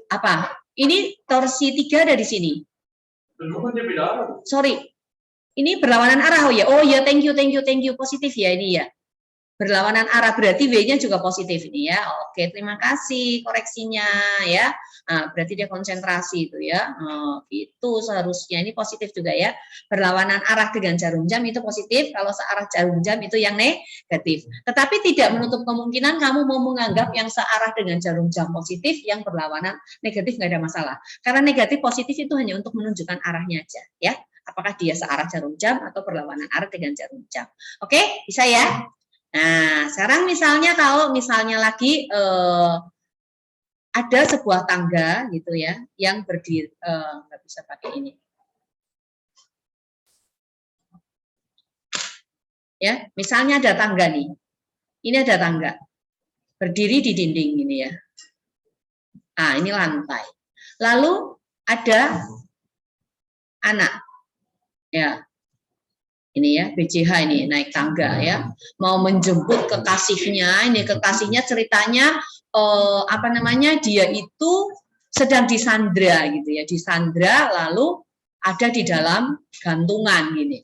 Apa? Ini torsi 3 ada di sini. Sorry. Ini berlawanan arah. Oh ya, thank you, positif ya ini ya. Berlawanan arah berarti W-nya juga positif ini ya. Oke, terima kasih koreksinya ya. Nah, berarti dia konsentrasi itu ya. Itu seharusnya ini positif juga ya. Berlawanan arah dengan jarum jam itu positif, kalau searah jarum jam itu yang negatif. Tetapi tidak menutup kemungkinan kamu mau menganggap yang searah dengan jarum jam positif, yang berlawanan negatif nggak ada masalah. Karena negatif positif itu hanya untuk menunjukkan arahnya aja ya. Apakah dia searah jarum jam atau berlawanan arah dengan jarum jam. Oke, bisa ya? Nah, sekarang misalnya kalau misalnya lagi ada sebuah tangga gitu ya, yang berdiri, nggak bisa pakai ini. Ya, misalnya ada tangga nih. Ini ada tangga. Berdiri di dinding ini ya. Nah, ini lantai. Lalu ada anak. Ya, ini ya BCH ini naik tangga ya, mau menjemput kekasihnya. Ini kekasihnya ceritanya apa namanya, dia itu sedang disandra gitu ya, disandra lalu ada di dalam gantungan gini.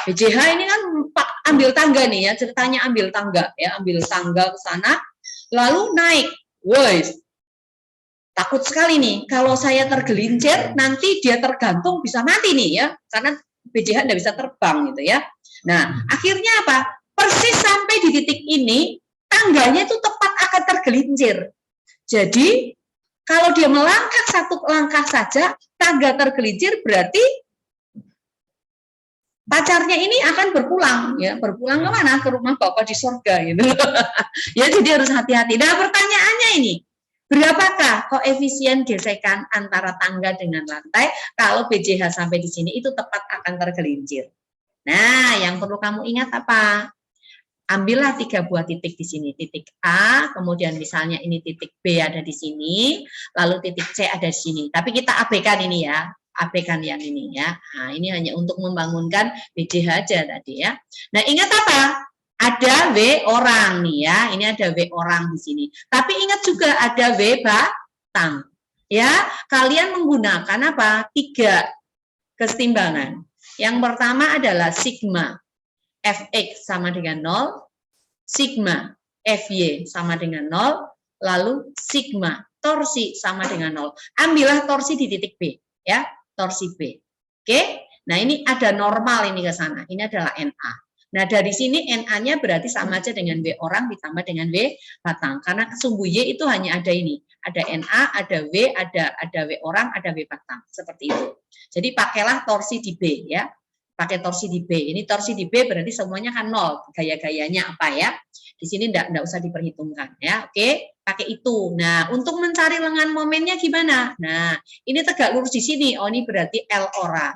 BCH ini kan ambil tangga nih ya, ceritanya ambil tangga ya, ambil tangga ke sana lalu naik. Woi, takut sekali nih kalau saya tergelincir nanti dia tergantung bisa mati nih ya, karena BCH tidak bisa terbang gitu ya. Nah, akhirnya apa? Persis sampai di titik ini, tangganya itu tepat akan tergelincir. Jadi, kalau dia melangkah satu langkah saja, tangga tergelincir, berarti pacarnya ini akan berpulang ya. Berpulang kemana? Ke rumah Bapak di surga gitu. Ya, jadi harus hati-hati. Nah, pertanyaannya ini, berapakah koefisien gesekan antara tangga dengan lantai kalau BCH sampai di sini itu tepat akan tergelincir? Nah, yang perlu kamu ingat apa? Ambillah 3 buah titik di sini. Titik A, kemudian misalnya ini titik B ada di sini, lalu titik C ada di sini. Tapi kita abaikan ini ya, abaikan yang ini ya. Nah, ini hanya untuk membangunkan BCH aja tadi ya. Nah, ingat apa? Ada W orang nih ya, ini ada W orang di sini. Tapi ingat juga ada W batang. Ya, kalian menggunakan apa? 3 kesetimbangan. Yang pertama adalah sigma Fx sama dengan 0, sigma Fy sama dengan 0, lalu sigma torsi sama dengan 0. Ambillah torsi di titik B ya, torsi B. Oke. Nah, ini ada normal ini ke sana. Ini adalah NA. Nah, dari sini NA-nya berarti sama aja dengan W orang ditambah dengan W batang. Karena sumbu Y itu hanya ada ini. Ada NA, ada W, ada W orang, ada W batang. Seperti itu. Jadi pakailah torsi di B ya. Pakai torsi di B. Ini torsi di B berarti semuanya kan 0. Gaya-gayanya apa ya? Di sini enggak usah diperhitungkan ya. Oke, pakai itu. Nah, untuk mencari lengan momennya gimana? Nah, ini tegak lurus di sini. Oh, ini berarti L orang.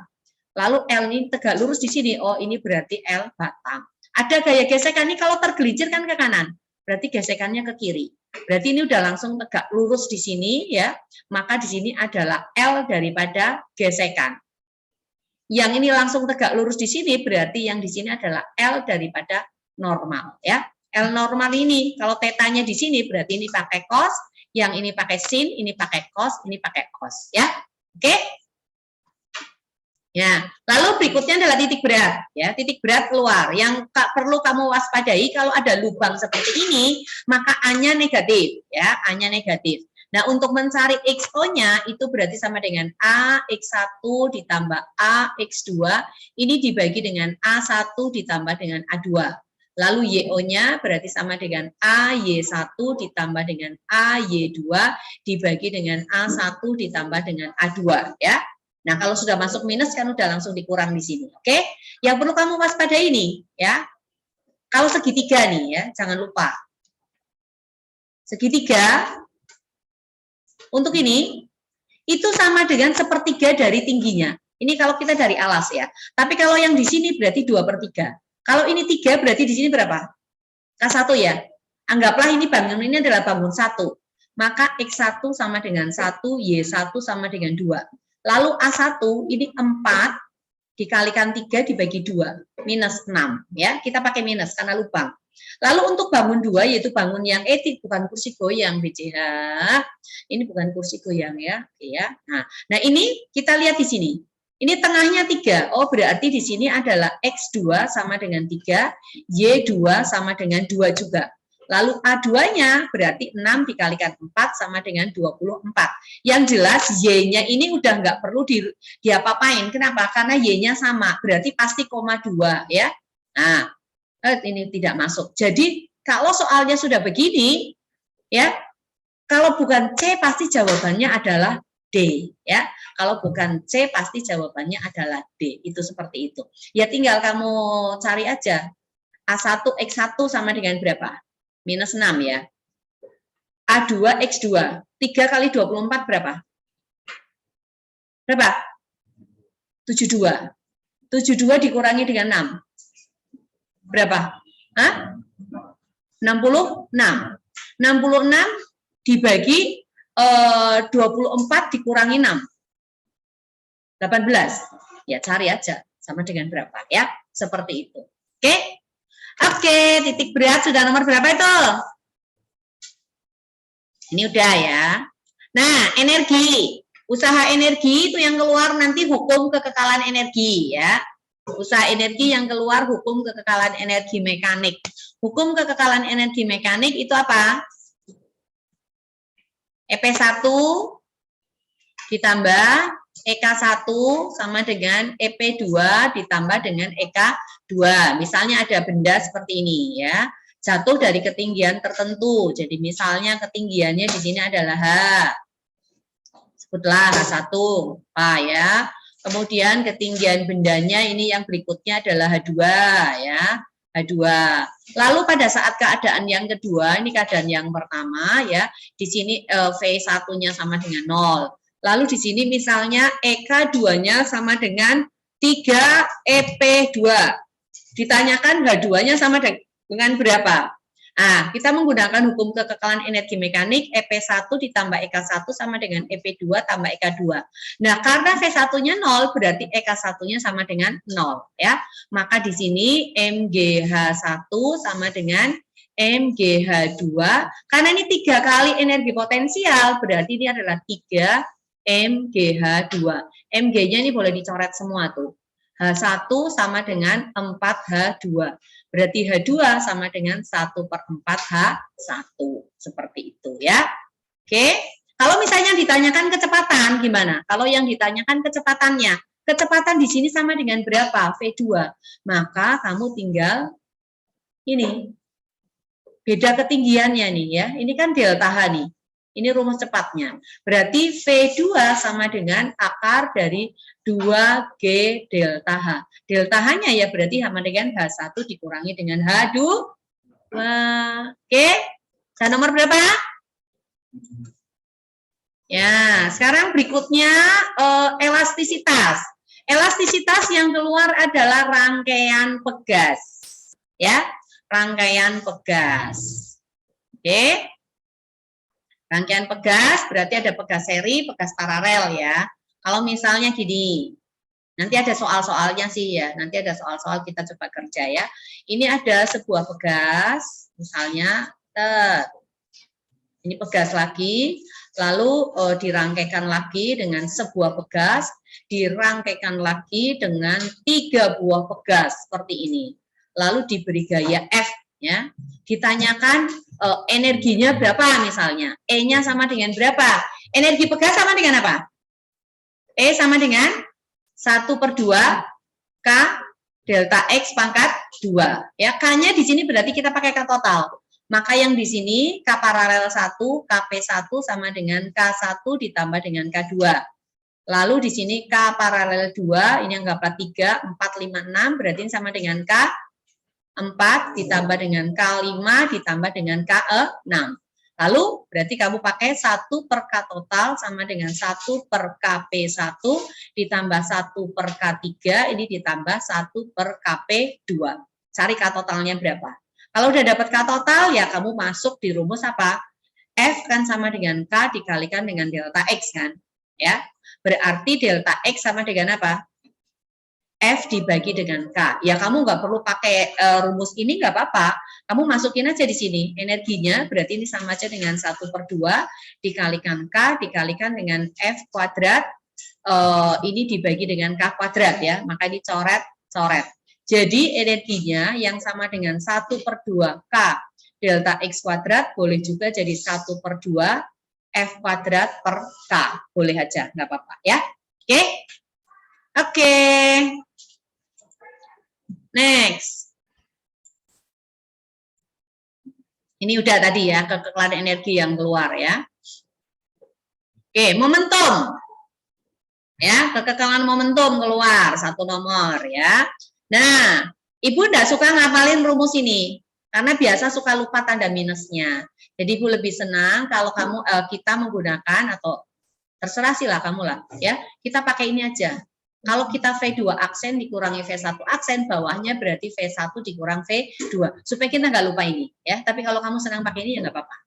Lalu L ini tegak lurus di sini. Oh, ini berarti L batang. Ada gaya gesekan ini kalau tergelincir kan ke kanan. Berarti gesekannya ke kiri. Berarti ini udah langsung tegak lurus di sini ya. Maka di sini adalah L daripada gesekan. Yang ini langsung tegak lurus di sini berarti yang di sini adalah L daripada normal ya. L normal ini kalau tetanya di sini berarti ini pakai cos, yang ini pakai sin, ini pakai cos, ini pakai cos ya. Oke? Ya, lalu berikutnya adalah titik berat ya, titik berat keluar. Yang perlu kamu waspadai kalau ada lubang seperti ini, maka A-nya negatif ya, A-nya negatif. Nah, untuk mencari XO-nya itu berarti sama dengan A X1 ditambah A X2, ini dibagi dengan A1 ditambah dengan A2. Lalu YO-nya berarti sama dengan A Y1 ditambah dengan A Y2 dibagi dengan A1 ditambah dengan A2 ya. Nah, kalau sudah masuk minus kan udah langsung dikurang di sini. Oke? Yang perlu kamu waspadai ini ya. Kalau segitiga nih ya, jangan lupa. Segitiga untuk ini itu sama dengan sepertiga dari tingginya. Ini kalau kita dari alas ya. Tapi kalau yang di sini berarti 2/3. Kalau ini 3 berarti di sini berapa? K1 ya. Anggaplah ini bangun ini adalah bangun 1. Maka X1 sama dengan 1, Y1 sama dengan 2. Lalu A1 ini 4 dikalikan 3 dibagi 2, minus 6 ya. Kita pakai minus karena lubang. Lalu untuk bangun 2 yaitu bangun yang bukan kursi goyang BCH. Ini bukan kursi goyang ya. Oke ya. Nah, ini kita lihat di sini. Ini tengahnya 3. Oh, berarti di sini adalah X2 sama dengan 3, Y2 sama dengan 2 juga. Lalu A2-nya berarti 6 dikalikan 4 sama dengan 24. Yang jelas Y-nya ini udah nggak perlu diapa-apain. Kenapa? Karena Y-nya sama, berarti pasti koma 2 ya. Nah, ini tidak masuk. Jadi, kalau soalnya sudah begini, ya, kalau bukan C pasti jawabannya adalah D ya. Kalau bukan C pasti jawabannya adalah D. Itu seperti itu. Ya tinggal kamu cari aja. A1 X1 sama dengan berapa? Minus 6 ya. A2 X2. 3 kali 24 berapa? Berapa? 72. 72 dikurangi dengan 6. Berapa? Hah? 66. 66 dibagi 24 dikurangi 6. 18. Ya, cari aja sama dengan berapa ya. Seperti itu. Oke? Oke, titik berat sudah nomor berapa itu? Ini udah ya. Nah, energi. Usaha energi itu yang keluar nanti hukum kekekalan energi ya. Usaha energi yang keluar hukum kekekalan energi mekanik. Hukum kekekalan energi mekanik itu apa? EP1 ditambah EK1 sama dengan EP2 ditambah dengan EK2. Misalnya ada benda seperti ini ya, jatuh dari ketinggian tertentu. Jadi misalnya ketinggiannya di sini adalah H. Sebutlah H1, Pak ya. Kemudian ketinggian bendanya ini yang berikutnya adalah H2 ya. H2. Lalu pada saat keadaan yang kedua, ini keadaan yang pertama ya, di sini V1-nya sama dengan 0. Lalu di sini misalnya EK2-nya sama dengan 3 EP2. Ditanyakan H2-nya sama dengan berapa? Nah, kita menggunakan hukum kekekalan energi mekanik, EP1 ditambah EK1 sama dengan EP2 tambah EK2. Nah, karena V1-nya 0, berarti EK1-nya sama dengan 0. Ya. Maka di sini MGH1 sama dengan MGH2. Karena ini 3 kali energi potensial, berarti ini adalah 3 MGH2. MG-nya ini boleh dicoret semua tuh. H1 sama dengan 4H2. Berarti H2 sama dengan 1/4H1. Seperti itu ya. Oke. Kalau misalnya ditanyakan kecepatan gimana? Kalau yang ditanyakan kecepatannya. Kecepatan di sini sama dengan berapa? V2. Maka kamu tinggal ini. Beda ketinggiannya nih ya. Ini kan delta H nih. Ini rumus cepatnya. Berarti V2 sama dengan akar dari 2G delta H. Delta H-nya ya berarti sama dengan H1 dikurangi dengan H2. Oke. Dan nomor berapa? Ya, sekarang berikutnya elastisitas. Elastisitas yang keluar adalah rangkaian pegas. Ya, rangkaian pegas. Oke. Rangkaian pegas berarti ada pegas seri, pegas paralel ya. Kalau misalnya gini, nanti ada soal-soalnya sih ya. Nanti ada soal-soal kita coba kerja ya. Ini ada sebuah pegas, misalnya ini pegas lagi, lalu dirangkaikan lagi dengan sebuah pegas, dirangkaikan lagi dengan 3 buah pegas seperti ini. Lalu diberi gaya F ya. Ditanyakan energinya berapa misalnya, E-nya sama dengan berapa? Energi pegas sama dengan apa? E sama dengan 1/2 K delta X pangkat 2. Ya, K-nya di sini berarti kita pakai K total. Maka yang di sini K paralel 1, KP1 sama dengan K1 ditambah dengan K2. Lalu di sini K paralel 2, ini anggaplah 3, 4, 5, 6, berarti sama dengan K4 ditambah dengan K5 ditambah dengan K6. Lalu berarti kamu pakai 1/K total sama dengan 1/KP1 ditambah 1/K3, ini ditambah 1/KP2. Cari K totalnya berapa. Kalau udah dapat K total, ya kamu masuk di rumus apa? F kan sama dengan K dikalikan dengan delta X kan? Ya, berarti delta X sama dengan apa? F dibagi dengan K. Ya kamu nggak perlu pakai rumus ini nggak apa-apa. Kamu masukin aja di sini. Energinya berarti ini sama aja dengan 1/2 dikalikan K dikalikan dengan F kuadrat ini dibagi dengan K kuadrat ya, maka dicoret-coret. Jadi energinya yang sama dengan 1/2 K delta X kuadrat boleh juga jadi 1/2 F kuadrat per K. Boleh aja, nggak apa-apa ya. Oke? Oke. Next. Ini udah tadi ya, kekekalan energi yang keluar ya. Oke, momentum. Ya, kekekalan momentum keluar satu nomor ya. Nah, Ibu enggak suka ngapalin rumus ini karena biasa suka lupa tanda minusnya. Jadi Ibu lebih senang kalau kita menggunakan atau terserah sila kamu lah ya. Kita pakai ini aja. Kalau kita V2 aksen dikurangi V1 aksen, bawahnya berarti V1 dikurang V2 supaya kita nggak lupa ini ya. Tapi kalau kamu senang pakai ini ya nggak apa-apa.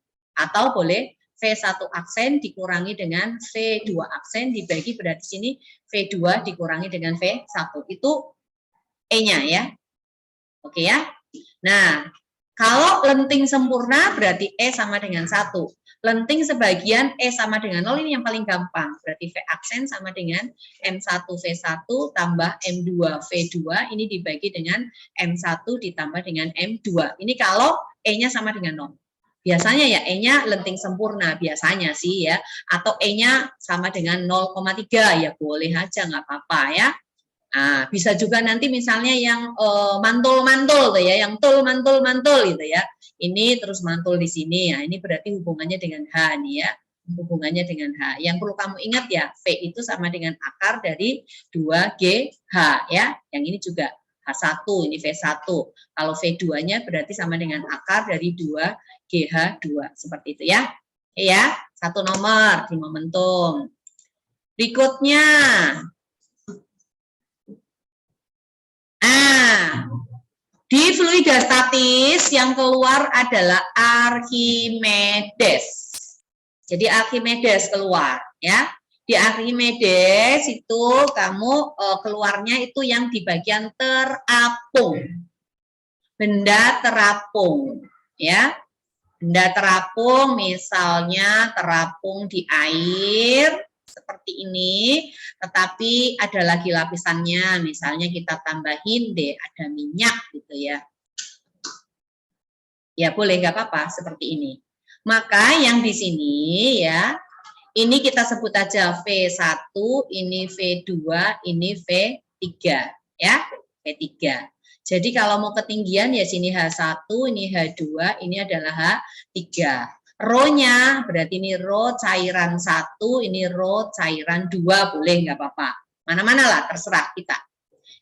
Atau boleh V1 aksen dikurangi dengan V2 aksen dibagi berarti sini V2 dikurangi dengan V1. Itu E-nya ya. Oke ya. Nah, kalau lenting sempurna berarti E sama dengan 1. Lenting sebagian E sama dengan 0, ini yang paling gampang. Berarti V aksen sama dengan M1 V1 tambah M2 V2, ini dibagi dengan M1 ditambah dengan M2. Ini kalau E-nya sama dengan 0. Biasanya ya E-nya lenting sempurna, biasanya sih ya. Atau E-nya sama dengan 0,3, ya boleh aja, nggak apa-apa ya. Nah, bisa juga nanti misalnya yang mantul-mantul tuh ya, yang tul mantul-mantul gitu ya. Ini terus mantul di sini ya. Ini berarti hubungannya dengan H nih ya. Hubungannya dengan H. Yang perlu kamu ingat ya, V itu sama dengan akar dari 2GH ya. Yang ini juga H1, ini V1. Kalau V2-nya berarti sama dengan akar dari 2GH2. Seperti itu ya. Ya, satu nomor di momentum. Berikutnya, di fluida statis yang keluar adalah Archimedes. Jadi Archimedes keluar ya. Di Archimedes itu kamu keluarnya itu yang di bagian terapung. Benda terapung ya. Benda terapung misalnya terapung di air seperti ini, tetapi ada lagi lapisannya, misalnya kita tambahin deh, ada minyak gitu ya. Ya boleh, nggak apa-apa seperti ini. Maka yang di sini ya, ini kita sebut aja V1, ini V2, ini V3 ya, V3. Jadi kalau mau ketinggian ya sini H1, ini H2, ini adalah H3. Rho-nya berarti ini rho cairan 1, ini rho cairan 2, boleh nggak apa-apa. Mana-mana lah, terserah kita.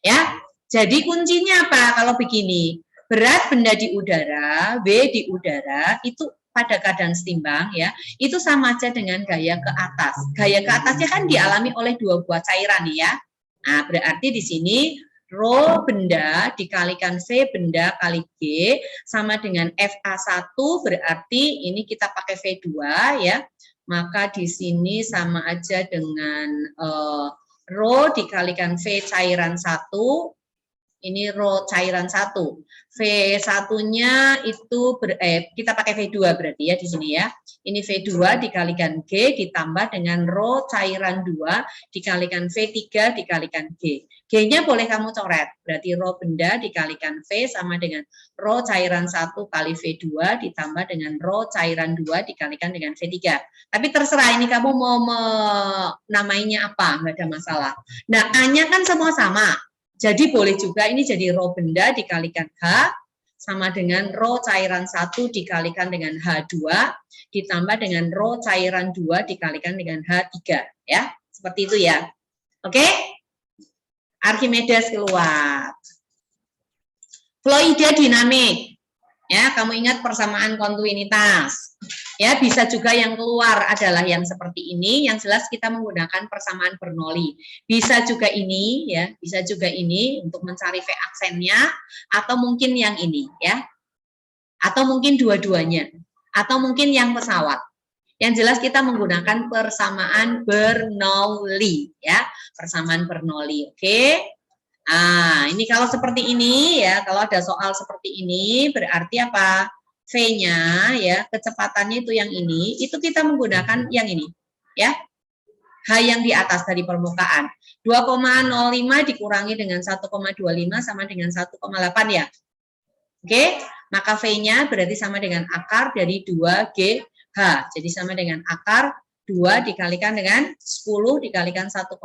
Ya, jadi kuncinya apa kalau begini? Berat benda di udara, V di udara, itu pada keadaan setimbang ya, itu sama aja dengan gaya ke atas. Gaya ke atasnya kan dialami oleh dua buah cairan ya. Nah, berarti di sini rho benda dikalikan V benda kali G sama dengan FA1, berarti ini kita pakai V2 ya. Maka di sini sama aja dengan rho dikalikan V cairan 1, ini rho cairan 1. V1-nya itu kita pakai V2 berarti ya di sini ya. Ini V2 dikalikan G ditambah dengan rho cairan 2 dikalikan V3 dikalikan G. G-nya boleh kamu coret. Berarti rho benda dikalikan V sama dengan rho cairan 1 kali V2 ditambah dengan rho cairan 2 dikalikan dengan V3. Tapi terserah ini kamu mau namainya apa, nggak ada masalah. Nah, A-nya kan semua sama. Jadi boleh juga ini jadi rho benda dikalikan H sama dengan rho cairan 1 dikalikan dengan H2 ditambah dengan rho cairan 2 dikalikan dengan H3 ya. Seperti itu ya. Oke? Archimedes keluar. Fluida dinamik. Ya, kamu ingat persamaan kontinuitas. Ya, bisa juga yang keluar adalah yang seperti ini, yang jelas kita menggunakan persamaan Bernoulli. Bisa juga ini ya, bisa juga ini untuk mencari V aksennya, atau mungkin yang ini ya. Atau mungkin dua-duanya, atau mungkin yang pesawat. Yang jelas kita menggunakan persamaan Bernoulli ya, persamaan Bernoulli. Oke. Nah, ini kalau seperti ini ya, kalau ada soal seperti ini berarti apa? V-nya ya, kecepatannya itu yang ini, itu kita menggunakan yang ini ya. H yang di atas dari permukaan. 2,05 dikurangi dengan 1,25 sama dengan 1,8 ya. Oke, maka V-nya berarti sama dengan akar dari 2GH. Jadi sama dengan akar 2 dikalikan dengan 10 dikalikan 1,8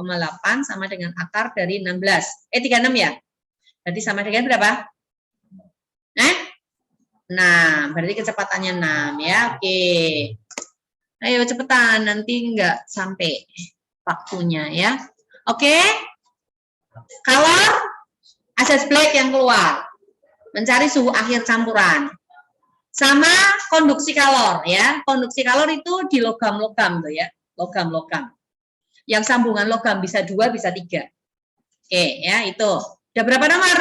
sama dengan akar dari 16. 36 ya. Berarti sama dengan berapa? Nah, berarti kecepatannya 6 ya. Oke. Ayo cepetan, nanti enggak sampai waktunya ya. Oke. Color asas black yang keluar. Mencari suhu akhir campuran. Sama konduksi kalor ya. Konduksi kalor itu di logam-logam tuh ya. Logam-logam. Yang sambungan logam bisa 2, bisa 3. Oke ya, itu. Udah berapa nomor?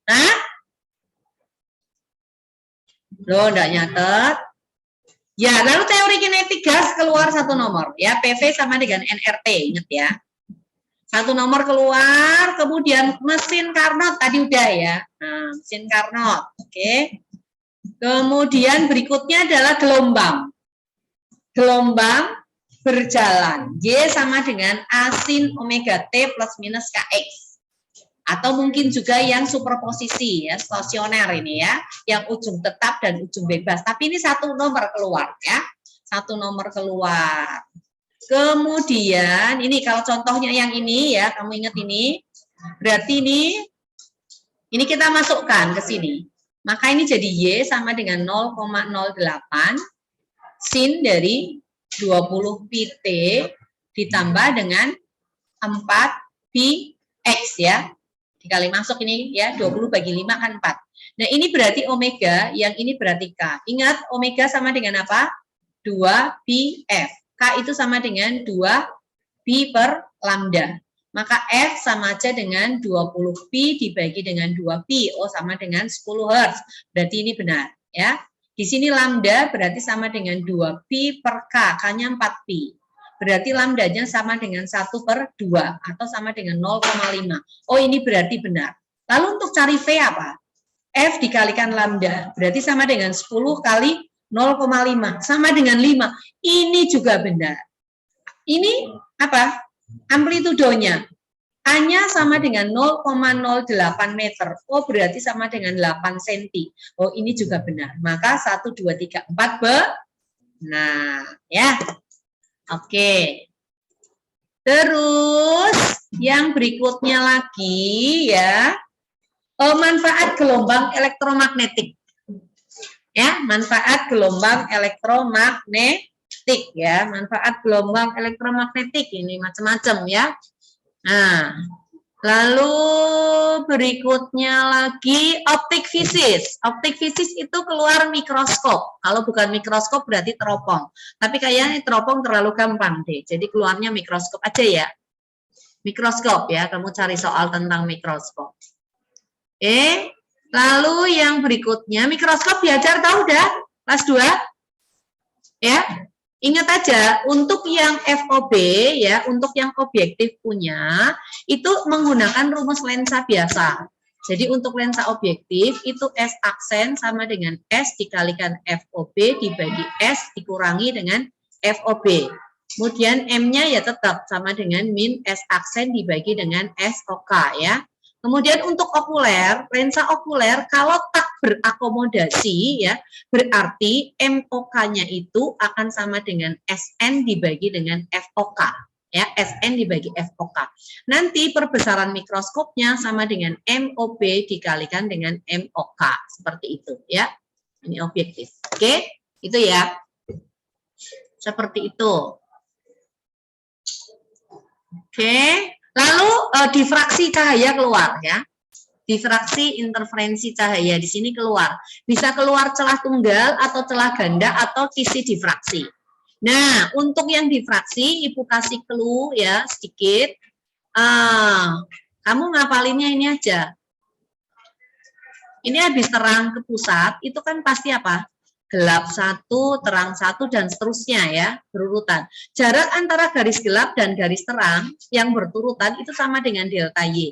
Hah? Loh, enggak nyatet. Ya, lalu teori kinetik gas keluar 1 nomor ya. PV sama dengan nRT, ingat ya. 1 nomor keluar, kemudian mesin Carnot tadi udah ya. Nah, mesin Carnot, oke. Kemudian berikutnya adalah gelombang. Gelombang berjalan. Y sama dengan A sin omega T plus minus KX. Atau mungkin juga yang superposisi ya, stasioner ini ya, yang ujung tetap dan ujung bebas. Tapi ini 1 nomor keluar ya. 1 nomor keluar. Kemudian ini kalau contohnya yang ini ya, kamu ingat ini, berarti ini kita masukkan ke sini. Maka ini jadi Y sama dengan 0,08 sin dari 20 pt ditambah dengan 4 px ya. Dikali masuk ini ya, 20 bagi 5 kan 4. Nah, ini berarti omega, yang ini berarti K. Ingat omega sama dengan apa? 2 pf. K itu sama dengan 2 pi per lambda. Maka F sama aja dengan 20 pi dibagi dengan 2 pi. Oh, sama dengan 10 Hz. Berarti ini benar. Ya. Di sini lambda berarti sama dengan 2 pi per K. K-nya 4 pi. Berarti lambdanya sama dengan 1 per 2. Atau sama dengan 0,5. Oh, ini berarti benar. Lalu untuk cari V apa? F dikalikan lambda. Berarti sama dengan 10 kali 0,5 sama dengan 5. Ini juga benar. Ini apa? Amplitudonya. A-nya sama dengan 0,08 meter. Oh, berarti sama dengan 8 cm. Oh, ini juga benar. Maka 1, 2, 3, 4 benar. Ya. Oke. Terus yang berikutnya lagi ya. Manfaat gelombang elektromagnetik. Ya, manfaat gelombang elektromagnetik ya, manfaat gelombang elektromagnetik ini macam-macam ya. Nah, lalu berikutnya lagi optik fisis. Optik fisis itu keluar mikroskop. Kalau bukan mikroskop berarti teropong. Tapi kayaknya teropong terlalu gampang deh. Jadi keluarnya mikroskop aja ya. Mikroskop ya, kamu cari soal tentang mikroskop. Lalu yang berikutnya, mikroskop diajar tahu dah, kelas 2? Ya, ingat aja, untuk yang FOB, ya, untuk yang objektif punya, itu menggunakan rumus lensa biasa. Jadi untuk lensa objektif, itu S aksen sama dengan S dikalikan FOB dibagi S dikurangi dengan FOB. Kemudian M-nya ya tetap sama dengan min S aksen dibagi dengan SOK, ya. Kemudian untuk okuler, lensa okuler kalau tak berakomodasi ya, berarti MOK-nya itu akan sama dengan SN dibagi dengan FOK. Ya, SN dibagi FOK. Nanti perbesaran mikroskopnya sama dengan MOB dikalikan dengan MOK. Seperti itu ya. Ini objektif. Oke, itu ya. Seperti itu. Oke. Lalu difraksi cahaya keluar ya. Difraksi interferensi cahaya di sini keluar. Bisa keluar celah tunggal atau celah ganda atau kisi difraksi. Nah, untuk yang difraksi Ibu kasih clue ya sedikit. Kamu ngapalinnya ini aja. Ini habis terang ke pusat, itu kan pasti apa? Gelap 1, terang 1, dan seterusnya ya, berurutan. Jarak antara garis gelap dan garis terang yang berturutan itu sama dengan delta Y.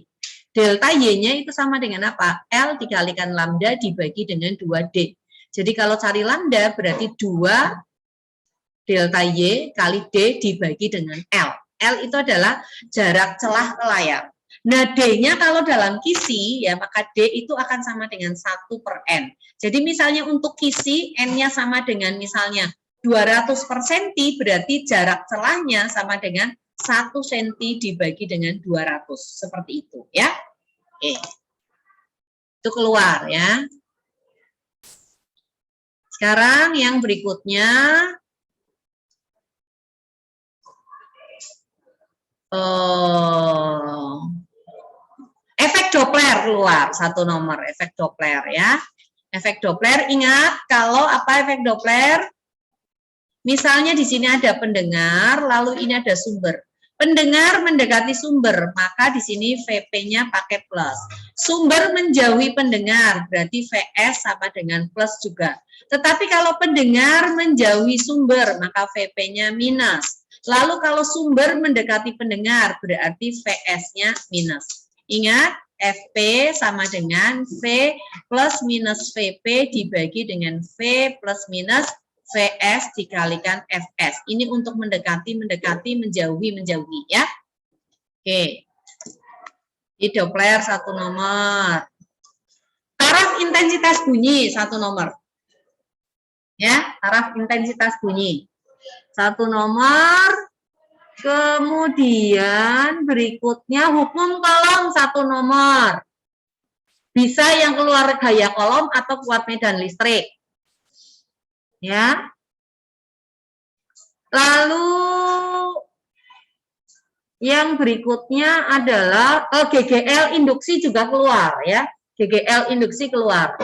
Delta Y-nya itu sama dengan apa? L dikalikan lambda dibagi dengan 2D. Jadi kalau cari lambda berarti 2 delta Y kali D dibagi dengan L. L itu adalah jarak celah ke layar. Nah, D-nya kalau dalam kisi, ya maka D itu akan sama dengan 1/N. Jadi misalnya untuk kisi, N-nya sama dengan misalnya 200/cm, berarti jarak celahnya sama dengan 1 cm dibagi dengan 200. Seperti itu, ya. Oke. Itu keluar, ya. Sekarang yang berikutnya, efek Doppler keluar, satu nomor efek Doppler, ya. Efek Doppler, ingat kalau apa efek Doppler? Misalnya di sini ada pendengar, lalu ini ada sumber. Pendengar mendekati sumber, maka di sini VP-nya pakai plus. Sumber menjauhi pendengar, berarti VS sama dengan plus juga. Tetapi kalau pendengar menjauhi sumber, maka VP-nya minus. Lalu kalau sumber mendekati pendengar, berarti VS-nya minus. Ingat, FP sama dengan V plus minus VP dibagi dengan V plus minus VS dikalikan FS. Ini untuk mendekati, menjauhi, ya. Oke. Ini Doppler satu nomor. Taraf intensitas bunyi satu nomor. Ya, taraf intensitas bunyi. Satu nomor. Kemudian berikutnya hukum kolom satu nomor. Bisa yang keluar gaya kolom atau kuat medan listrik. Ya. Lalu yang berikutnya adalah GGL induksi juga keluar, ya. GGL induksi keluar,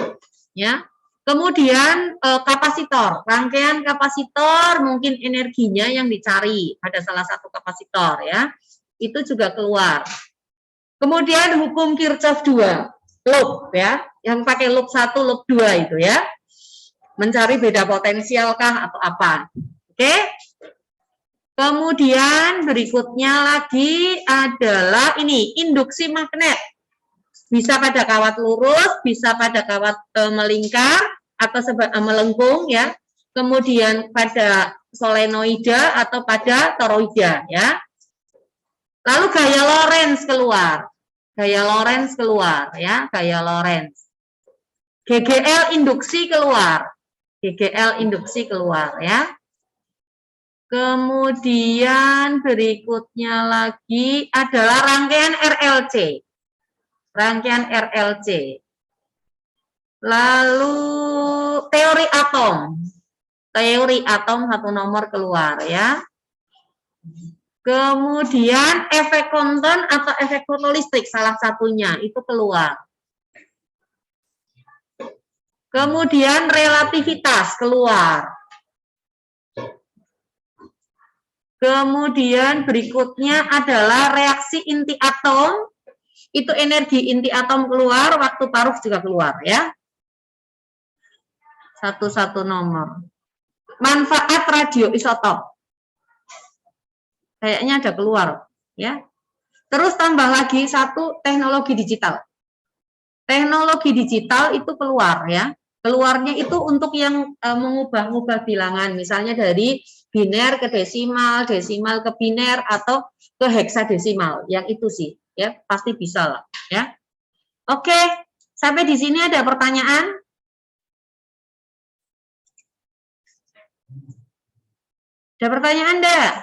ya. Kemudian kapasitor, rangkaian kapasitor mungkin energinya yang dicari pada salah satu kapasitor, ya. Itu juga keluar. Kemudian hukum Kirchhoff 2, loop, ya. Yang pakai loop 1, loop 2 itu, ya. Mencari beda potensialkah atau apa. Oke? Kemudian berikutnya lagi adalah ini, induksi magnet. Bisa pada kawat lurus, bisa pada kawat melingkar atau melengkung, ya. Kemudian pada solenoida atau pada toroida, ya. Lalu gaya Lorentz keluar. Gaya Lorentz keluar, ya, gaya Lorentz. GGL induksi keluar. GGL induksi keluar, ya. Kemudian berikutnya lagi adalah rangkaian RLC. Rangkaian RLC. Lalu teori atom. Teori atom satu nomor keluar, ya. Kemudian efek Compton atau efek fotolistrik salah satunya itu keluar. Kemudian relativitas keluar. Kemudian berikutnya adalah reaksi inti atom. Itu energi inti atom keluar, waktu paruh juga keluar, ya. Satu-satu nomor. Manfaat radioisotop. Kayaknya ada keluar, ya. Terus tambah lagi satu, teknologi digital. Teknologi digital itu keluar, ya. Keluarnya itu untuk yang mengubah-ubah bilangan, misalnya dari biner ke desimal, desimal ke biner atau ke heksadesimal. Yang itu sih, ya, pasti bisa lah, ya. Oke, sampai di sini ada pertanyaan? Ada pertanyaan enggak?